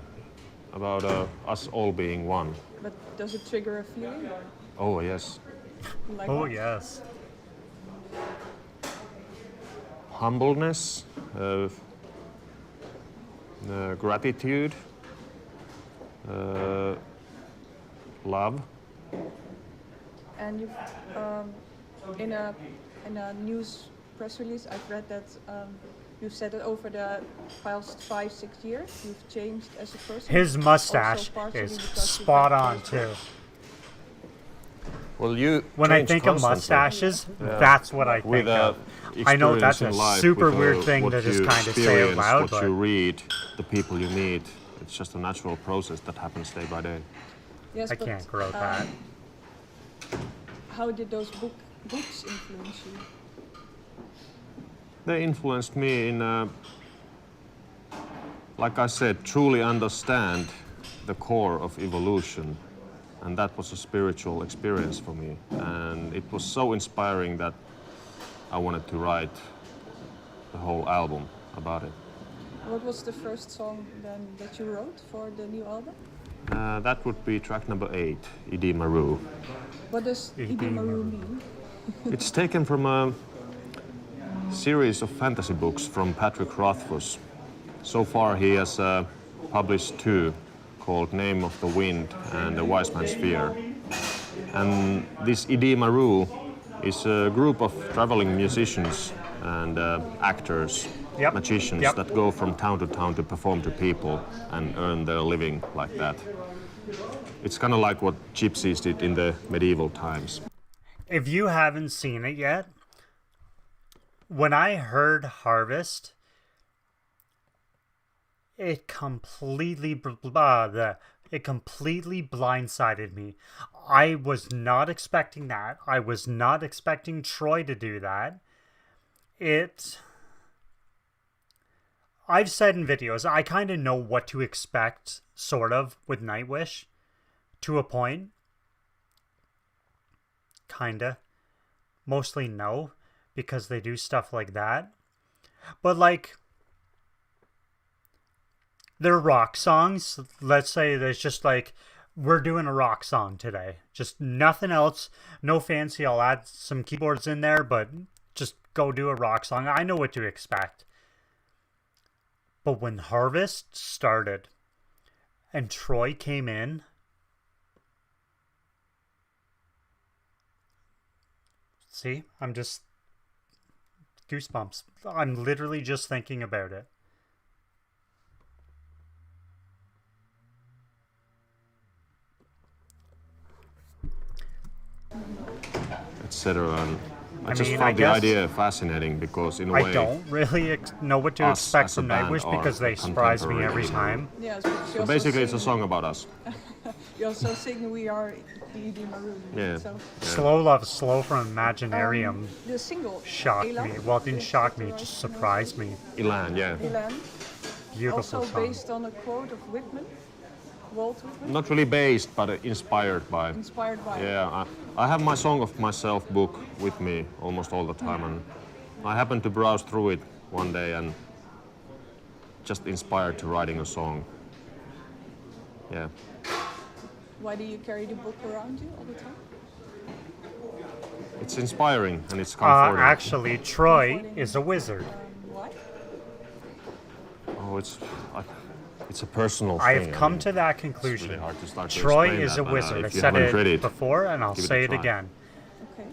about us all being one. But does it trigger a feeling? Or? Oh, yes. Like Oh, what? yes. Humbleness, gratitude, love. And you've, in a news press release, I've read that you've said that over the past 5-6 years, you've changed as a person. His mustache also partially is because spot you've on too. Well, you When I change think of constantly. mustaches, Yeah. that's what I With, think of. I know that's a experience in life, super with, weird thing what to just you kind of say out experience, loud, what but you read, the people you meet, it's just a natural process that happens day by day. Yes, I but, can't grow that. How did those books influence you? They influenced me in, like I said, truly understand the core of evolution. And that was a spiritual experience for me. And it was so inspiring that I wanted to write the whole album about it. What was the first song then that you wrote for the new album? That would be track number 8, Idi Maru. What does Idi Maru mean? It's taken from a series of fantasy books from Patrick Rothfuss. So far he has published 2 called Name of the Wind and The Wise Man's Fear. And this Idi Maru is a group of traveling musicians and actors, magicians that go from town to town to perform to people and earn their living like that. It's kind of like what gypsies did in the medieval times. If you haven't seen it yet, when I heard Harvest, it completely blindsided me. I was not expecting that. I was not expecting Troy to do that. I've said in videos, I kind of know what to expect, sort of, with Nightwish, to a point. Kinda. Mostly no, because they do stuff like that. But like, their rock songs, let's say there's just like, we're doing a rock song today. Just nothing else, no fancy, I'll add some keyboards in there, but just go do a rock song. I know what to expect. But when Harvest started and Troy came in, see, I'm just goosebumps. I'm literally just thinking about it. Etc. I just found the idea fascinating because in a way I don't really know what to expect from Nightwish because they surprise me every time. Yeah, so basically it's a song about us. You also sing We Are Idi Maru. Yeah. So. Slow Love Slow from Imaginarium the single shocked Elan, me. Well, it didn't shock me, it just surprised me. Elan, yeah. Elan. Beautiful also song. based on a quote of Whitman. Walt Whitman? Not really based, but inspired by. Inspired by. Yeah, I have my Song of Myself book with me almost all the time, and I happened to browse through it one day and just inspired to writing a song. Yeah. Why do you carry the book around you all the time? It's inspiring and it's comforting. Actually, Troy is a wizard. Why? Oh, it's a personal thing. I have come to that conclusion. It's really hard to start to Troy explain is that, a wizard. I if you said haven't read it before, and I'll say it try. again. Okay.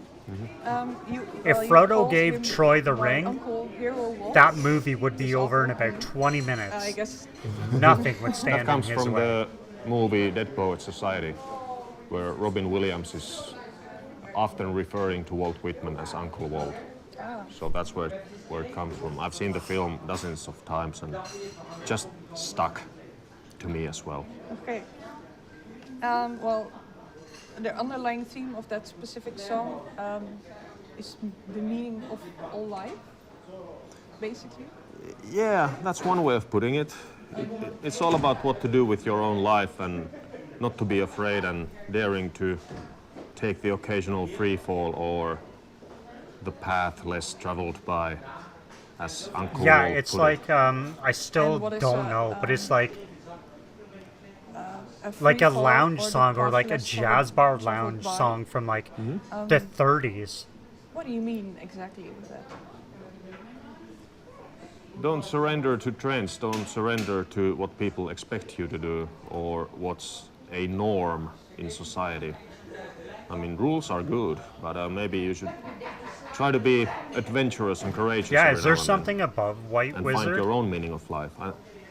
If Frodo gave Troy the ring, that movie would be over in about 20 minutes. I guess nothing would stand That comes in his from way. the movie Dead Poets Society, where Robin Williams is often referring to Walt Whitman as Uncle Walt. So that's where it comes from. I've seen the film dozens of times and just stuck to me as well. Okay. Well, the underlying theme of that specific song is the meaning of all life, basically. Yeah, that's one way of putting it. It's all about what to do with your own life and not to be afraid and daring to take the occasional free fall or the path less traveled by, as Uncle Yeah, Walt it's put like, I still don't know, but it's like a lounge song or like a jazz bar lounge song from like the 30s. What do you mean exactly with that? Don't surrender to trends, don't surrender to what people expect you to do or what's a norm in society. I mean, rules are good, but maybe you should try to be adventurous and courageous. Yeah, is there something above White and Wizard? Find your own meaning of life.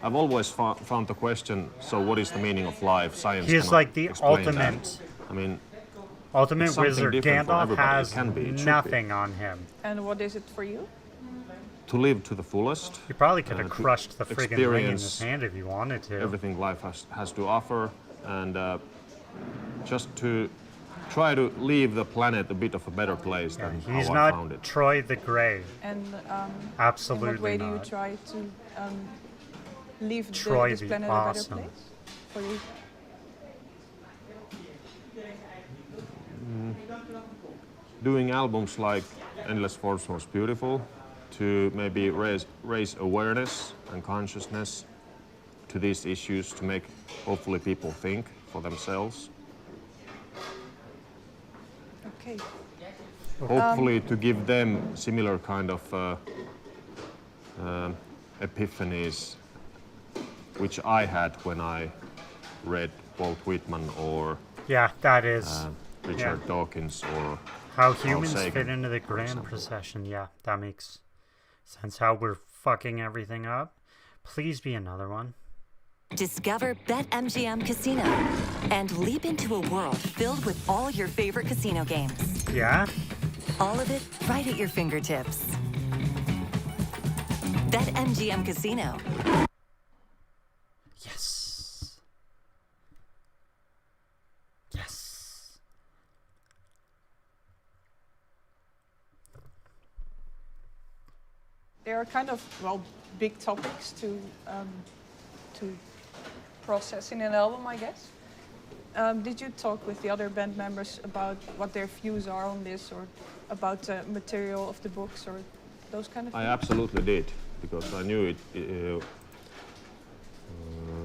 I've always found the question, so what is the meaning of life? Science He's cannot like the explain ultimate. That. I mean, ultimate something wizard. different for Gandalf everybody. It has can be, it should nothing be. on him. And what is it for you? To live to the fullest. You probably could have crushed the friggin' ring in his experience hand if you wanted to. Everything life has to offer, and just to try to leave the planet a bit of a better place than He's how I found not it. Troy the Grey. And Absolutely in what way do you not. try to leave Troy this the planet awesome. a better place for you? Doing albums like Endless Force Was Beautiful, to maybe raise awareness and consciousness to these issues, to make hopefully people think for themselves. Okay. Hopefully to give them similar kind of epiphanies which I had when I read Walt Whitman or Yeah, that is Richard Dawkins or how Carl humans Sagan, fit into the for grand example. procession. Yeah, that makes sense. How we're fucking everything up. Please be another one. Discover BetMGM Casino and leap into a world filled with all your favorite casino games. Yeah? All of it right at your fingertips. BetMGM Casino. Yes. Yes. There are kind of, well, big topics to process in an album, I guess. Did you talk with the other band members about what their views are on this, or about the material of the books, or those kind of things? I absolutely did, because I knew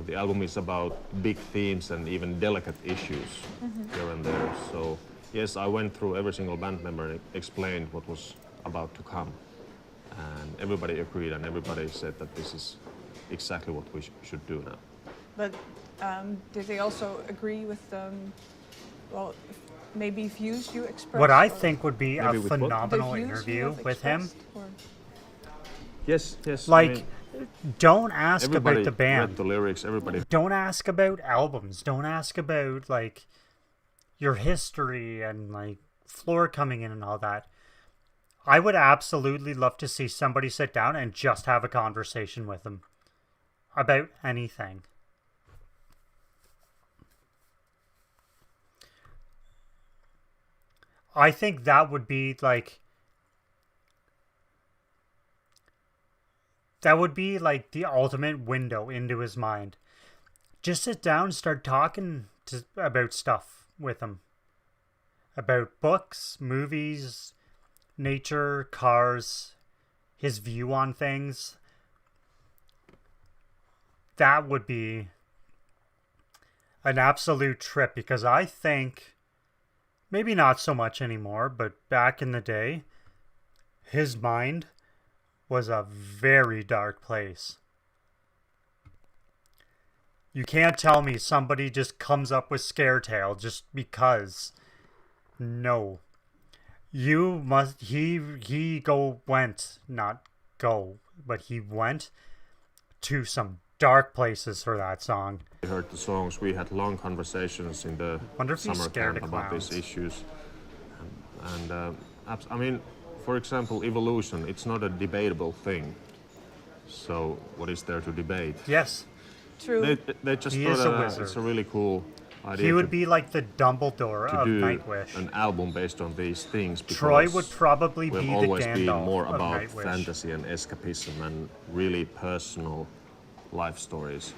the album is about big themes and even delicate issues here and there. So yes, I went through every single band member and explained what was about to come. And everybody agreed, and everybody said that this is exactly what we should do now. But did they also agree with, well, maybe views you expressed? What I or think would be a Maybe with what? phenomenal the views you interview have with him. expressed, or- Yes, yes. Like, I mean, don't ask everybody about the band. read the lyrics, everybody. Don't ask about albums. Don't ask about, like, your history and, like, Floor coming in and all that. I would absolutely love to see somebody sit down and just have a conversation with him about anything. I think that would be, like, the ultimate window into his mind. Just sit down and start talking about stuff with him. About books, movies, nature, cars, his view on things. That would be an absolute trip, because I think, maybe not so much anymore, but back in the day, his mind was a very dark place. You can't tell me somebody just comes up with Scare Tale just because. No. You must, he went to some dark places for that song. We heard the songs, we had long conversations in the Wonder if he's summer scared camp of about clowns. these issues. And I mean, for example, evolution, it's not a debatable thing. So what is there to debate? Yes. True. They just He thought is a wizard. it's a really cool idea. He would be like the Dumbledore to of do Nightwish. an album based on these things. Troy because would probably we've be the always been Gandalf more of about Nightwish. fantasy and escapism and really personal life stories.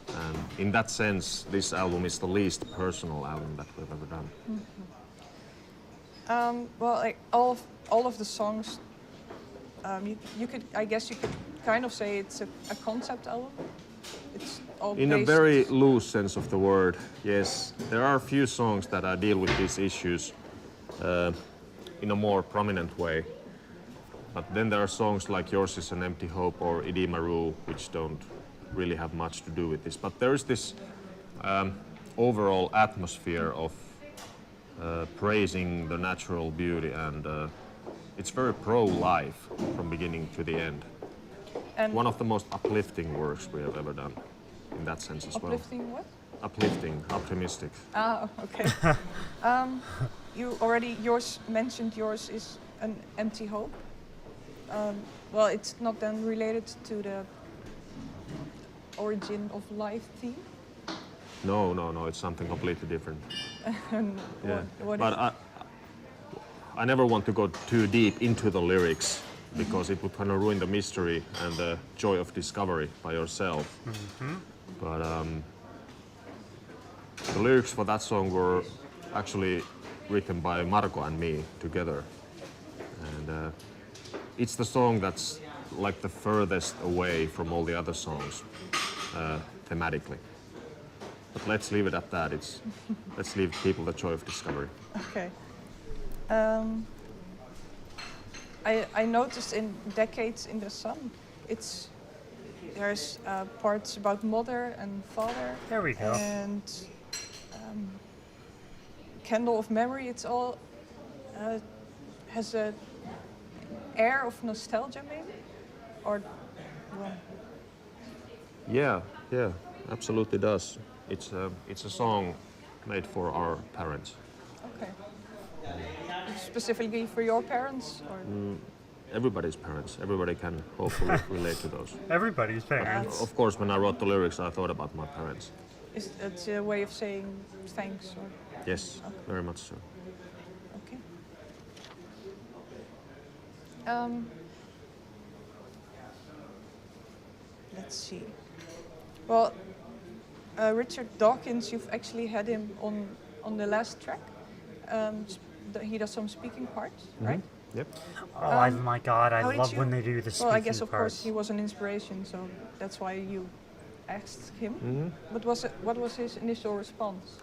And in that sense, this album is the least personal album that we've ever done. Well, like all of the songs, you could, I guess you could kind of say it's a concept album. It's all In a based- very loose sense of the word, yes. There are a few songs that I deal with these issues in a more prominent way. But then there are songs like Yours is an Empty Hope or Idi Maru, which don't really have much to do with this. But there is this overall atmosphere of praising the natural beauty, and it's very pro-life from beginning to the end. And One of the most uplifting works we have ever done, in that sense as well. uplifting what? Uplifting, optimistic. Ah, okay. You already mentioned yours is an empty hope. Well, it's not then related to the origin of life theme. No, it's something completely different. And Yeah, what but is I never want to go too deep into the lyrics because it would kind of ruin the mystery and the joy of discovery by yourself. But the lyrics for that song were actually written by Marco and me together. And it's the song that's like the furthest away from all the other songs thematically. But let's leave it at that. Let's leave people the joy of discovery. Okay. I noticed in Decades in the Sun, there's parts about mother and father. There we go. And Candle of Memory. It's all has a air of nostalgia, maybe, or well. Yeah, absolutely does. It's a song made for our parents. Okay. Specifically for your parents, or? Everybody's parents. Everybody can hopefully relate to those. Everybody's parents. Of course, when I wrote the lyrics, I thought about my parents. Is it a way of saying thanks? Or? Yes, okay. Very much so. Okay. Let's see. Well, Richard Dawkins, you've actually had him on the last track. He does some speaking parts, right? Yep. Oh my God! I love you, when they do the speaking parts. Well, I guess of course he was an inspiration, so that's why you asked him. But what was his initial response?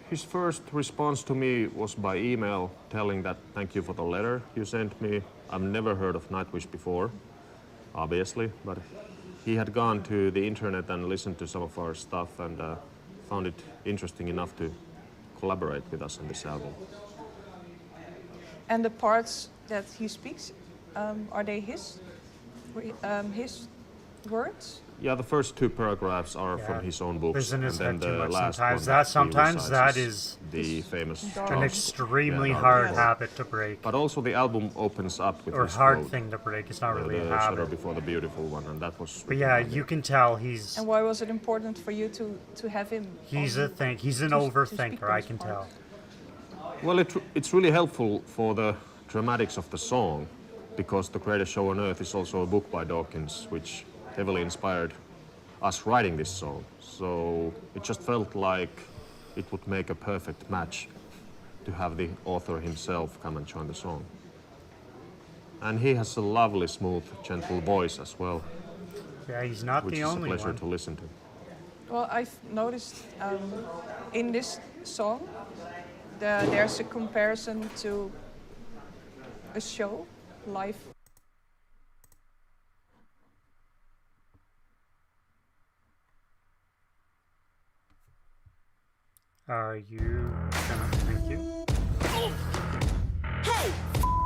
His first response to me was by email, telling that thank you for the letter you sent me. I've never heard of Nightwish before, obviously, but he had gone to the internet and listened to some of our stuff and found it interesting enough to collaborate with us on this album. And the parts that he speaks, are they his words? Yeah, the first two paragraphs are from his own books. Isn't and then too the much last sometimes. one That is the famous an extremely hard habit to break. But also the album opens up with or this hard quote, thing to break. It's not really a the habit. Shadow Before the Beautiful one, and that was. But yeah, you can tell he's. And why was it important for you to have him? He's an overthinker. I can tell. Well, it's really helpful for the dramatics of the song, because The Greatest Show on Earth is also a book by Dawkins, which heavily inspired us writing this song. So it just felt like it would make a perfect match to have the author himself come and join the song. And he has a lovely, smooth, gentle voice as well. Yeah, he's not the only one. Which is a pleasure to listen to. Well, I've noticed in this song there's a comparison to a show, live. Are you gonna thank you? Hey,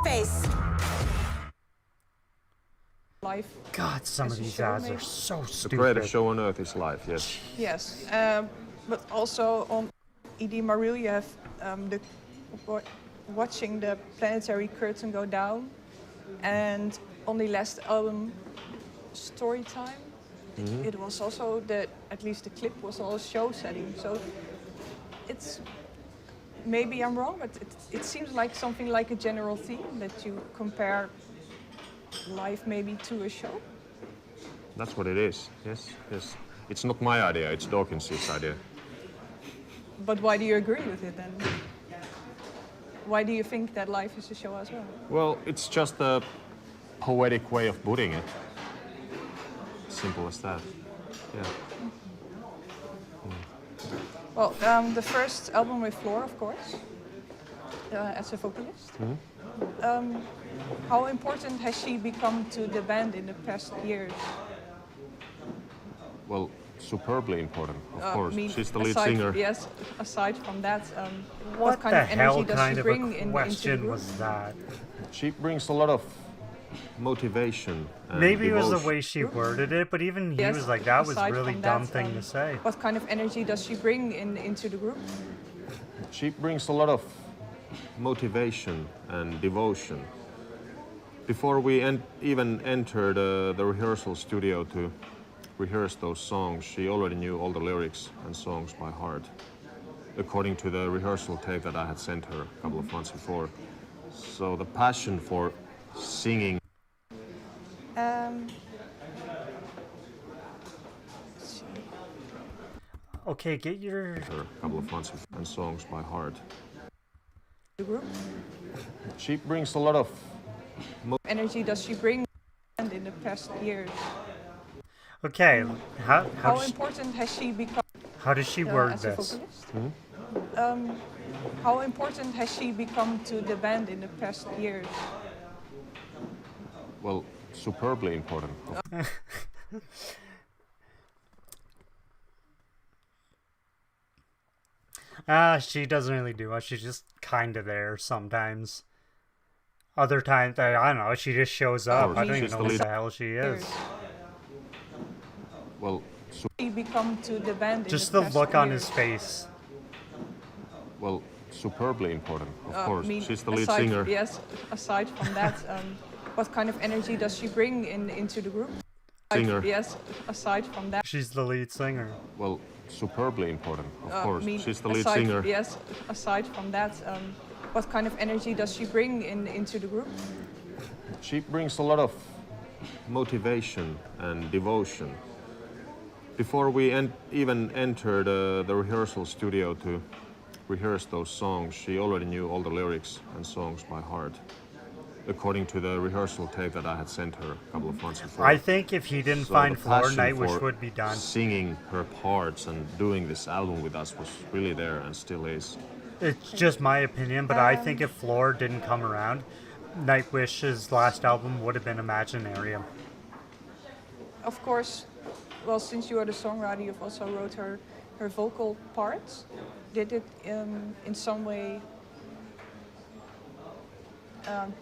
face! Live. God, some of these ads are so stupid. The Greatest Show on Earth is live, yes. Yes, but also on E.D. Maril you have watching the planetary curtain go down, and on the last album, Storytime, it was also at least the clip was all show setting. So it's, maybe I'm wrong, but it seems like something like a general theme that you compare live maybe to a show. That's what it is, yes. It's not my idea, it's Dawkins' idea. But why do you agree with it then? Why do you think that life is a show as well? Well, it's just a poetic way of putting it. Simple as that, yeah. Well, the first album with Floor, of course, as a vocalist. How important has she become to the band in the past years? Well, superbly important, of course. She's the lead singer. Yes, aside from that, what kind of energy does she bring a into question the group? was that? She brings a lot of motivation and Maybe devotion. it was the way she worded it, but even he was like, that was a really dumb thing to say. What kind of energy does she bring into the group? She brings a lot of motivation and devotion. Before we even entered the rehearsal studio to rehearse those songs, she already knew all the lyrics and songs by heart, according to the rehearsal tape that I had sent her a couple of months before. So the passion for singing. Okay, get your... A couple of months and songs by heart. the group? She brings a lot of Energy does she bring in the past years? Okay, How important has she become? How does she word as a this? vocalist? How important has she become to the band in the past years? well, superbly important. She doesn't really do much. She's just kind of there sometimes. Other times, I don't know, she just shows up. I don't even know what the hell she is. Well, She become to the band just in the past look on years? his face. well, superbly important, of course. I mean, She's the lead aside- singer. Yes, aside from that, what kind of energy does she bring into the group? Singer. Yes, aside from that. She's the lead singer. Well, superbly important, of course. I mean, She's the lead aside- singer. Yes, aside from that, what kind of energy does she bring into the group? She brings a lot of motivation and devotion. Before we even entered the rehearsal studio to rehearse those songs, she already knew all the lyrics and songs by heart, according to the rehearsal tape that I had sent her a couple of months before. I think if he didn't So find the Floor, passion Nightwish for would be done. Singing her parts and doing this album with us was really there and still is. It's just my opinion, but I think if Floor didn't come around, Nightwish's last album would have been Imaginarium. Of course, well, since you are the songwriter, you've also wrote her vocal parts. Did it in some way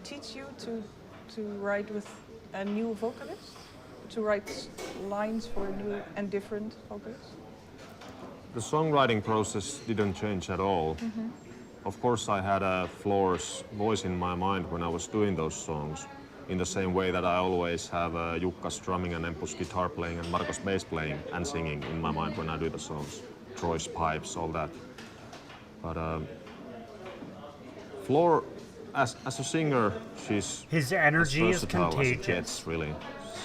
teach you to write with a new vocalist? To write lines for a new and different vocalist? The songwriting process didn't change at all. Mm-hmm. Of course, I had a Floor's voice in my mind when I was doing those songs, in the same way that I always have Jukka's drumming and Emppu's guitar playing and Marco's bass playing and singing in my mind when I do the songs. Troy's pipes, all that. But Floor, as a singer, she's His energy as is versatile as it contagious. gets, really.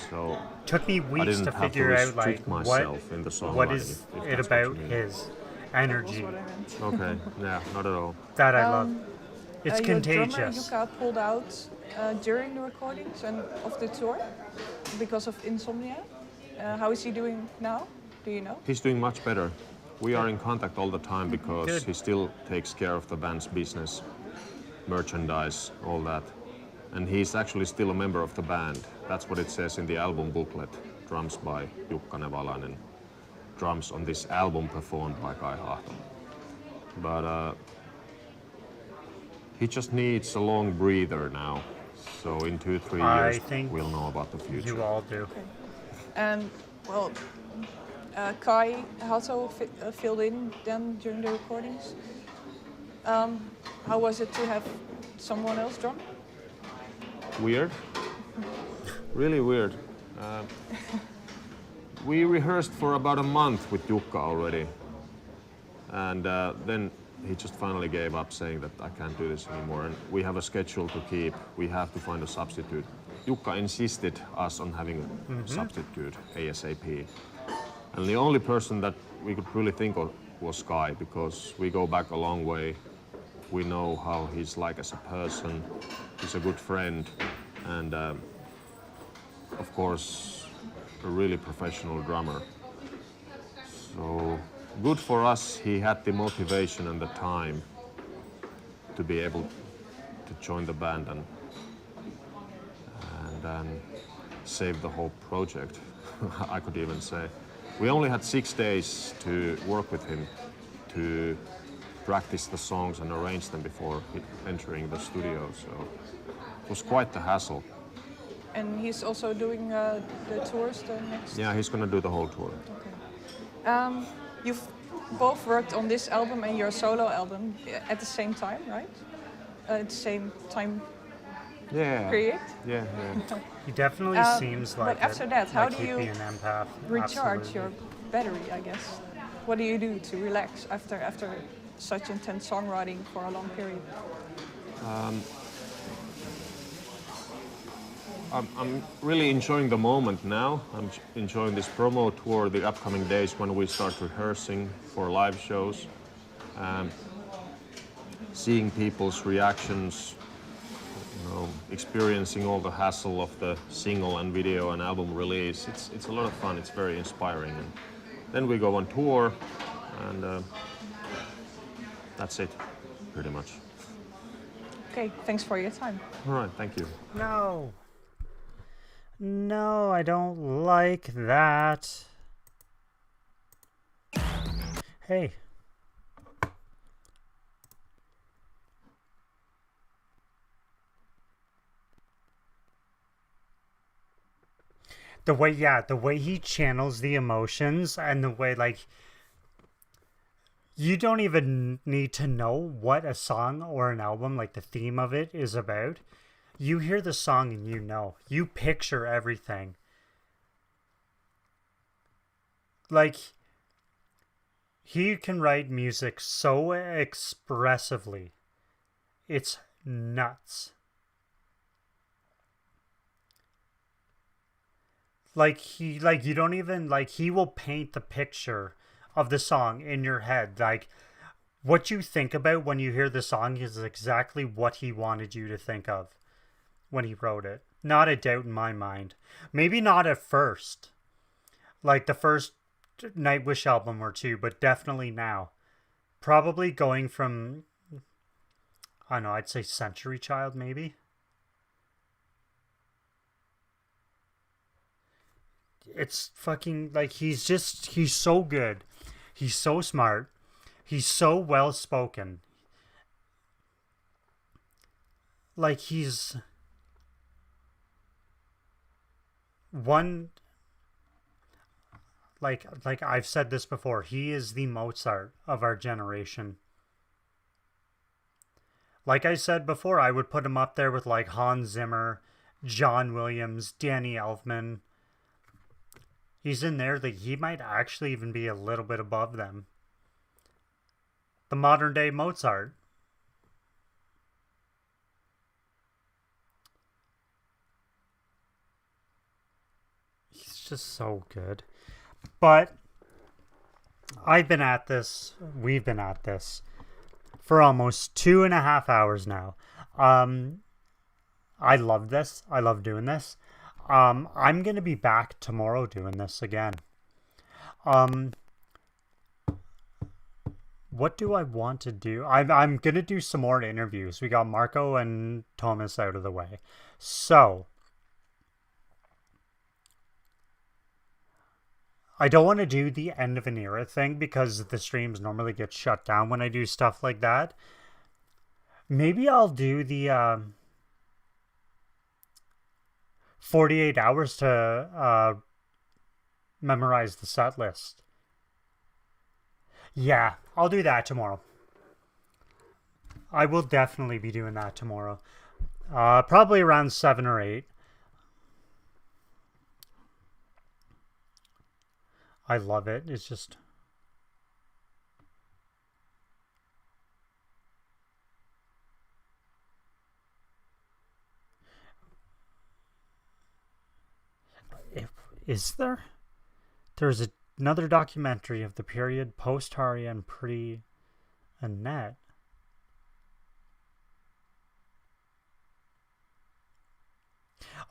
So Took me I weeks didn't to have figure out like restrict myself in the what songwriting, is if it that's what you about mean. his energy Okay, yeah, not at all. that I love. It's Your drummer, contagious. Jukka, pulled out during the recordings and of the tour because of insomnia. How is he doing now? Do you know? He's doing much better. We are in contact all the time because Good. he still takes care of the band's business, merchandise, all that. And he's actually still a member of the band. That's what it says in the album booklet. Drums by Jukka Nevalainen. Drums on this album performed by Kai Hahto. But he just needs a long breather now. So in 2-3 I years, think we'll know about the future. You all do. And well, Kai also filled in then during the recordings. How was it to have someone else drum? Weird. Really weird. We rehearsed for about a month with Jukka already. And then he just finally gave up, saying that I can't do this anymore. And we have a schedule to keep. We have to find a substitute. Jukka insisted us on having a substitute ASAP. And the only person that we could really think of was Kai, because we go back a long way. We know how he's like as a person. He's a good friend, and of course, a really professional drummer. So good for us, he had the motivation and the time to be able to join the band and save the whole project, I could even say. We only had 6 days to work with him to practice the songs and arrange them before entering the studio, so it was quite the hassle. And he's also doing the tours the next. Yeah, he's gonna do the whole tour. Okay. You've both worked on this album and your solo album at the same time, right? At the same time Yeah. period. Yeah. He definitely seems like But after it, that, how like do he'd you be an empath. recharge Absolutely. your battery, I guess? What do you do to relax after such intense songwriting for a long period? I'm really enjoying the moment now. I'm enjoying this promo tour, the upcoming days when we start rehearsing for live shows. seeing people's reactions, you know, experiencing all the hassle of the single and video and album release. It's a lot of fun. It's very inspiring. And then we go on tour, and that's it, pretty much. Okay, thanks for your time. All right, thank you. No. No, I don't like that. Hey. The way he channels the emotions and the way, like, you don't even need to know what a song or an album, like the theme of it, is about. You hear the song and you know. You picture everything. Like, he can write music so expressively. It's nuts. Like, you don't even, like, he will paint the picture of the song in your head. Like, what you think about when you hear the song is exactly what he wanted you to think of when he wrote it. Not a doubt in my mind. Maybe not at first. Like the first Nightwish album or two, but definitely now. Probably going from, I don't know, I'd say Century Child, maybe. It's fucking, like, he's so good. He's so smart. He's so well spoken. Like, he's one, like I've said this before, he is the Mozart of our generation. Like I said before, I would put him up there with, like, Hans Zimmer, John Williams, Danny Elfman. He's in there, that he might actually even be a little bit above them. The modern day Mozart. He's just so good. But we've been at this for almost 2.5 hours now. I love this. I love doing this. I'm going to be back tomorrow doing this again. What do I want to do? I'm going to do some more interviews. We got Marco and Thomas out of the way. So, I don't want to do the end of an era thing because the streams normally get shut down when I do stuff like that. Maybe I'll do the 48 hours to memorize the set list. Yeah, I'll do that tomorrow. I will definitely be doing that tomorrow. Probably around 7 or 8. I love it. It's just... Is there? There's another documentary of the period post-Haria and pre-Annette.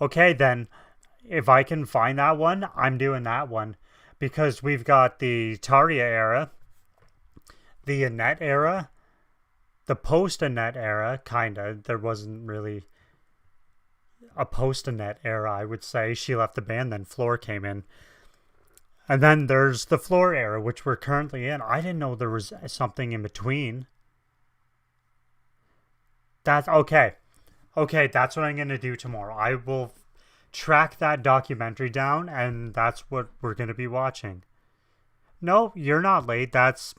Okay, then, if I can find that one, I'm doing that one. Because we've got the Taria era, the Annette era, the post-Annette era, kinda. There wasn't really a post-Annette era, I would say. She left the band, then Floor came in. And then there's the Floor era, which we're currently in. I didn't know there was something in between. That's okay. Okay, that's what I'm going to do tomorrow. I will track that documentary down, and that's what we're going to be watching. No, you're not late. That's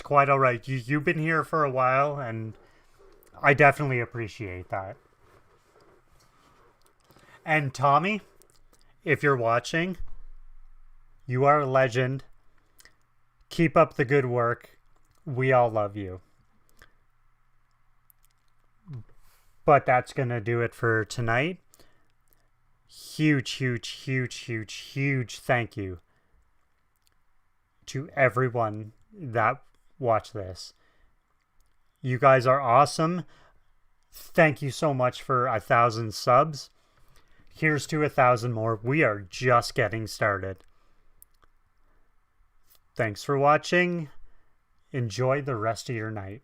quite all right. You've been here for a while, and I definitely appreciate that. And Tommy, if you're watching, you are a legend. Keep up the good work. We all love you. But that's going to do it for tonight. Huge, huge, huge, huge, huge thank you to everyone that watched this. You guys are awesome. Thank you so much for 1,000 subs. Here's to 1,000 more. We are just getting started. Thanks for watching. Enjoy the rest of your night.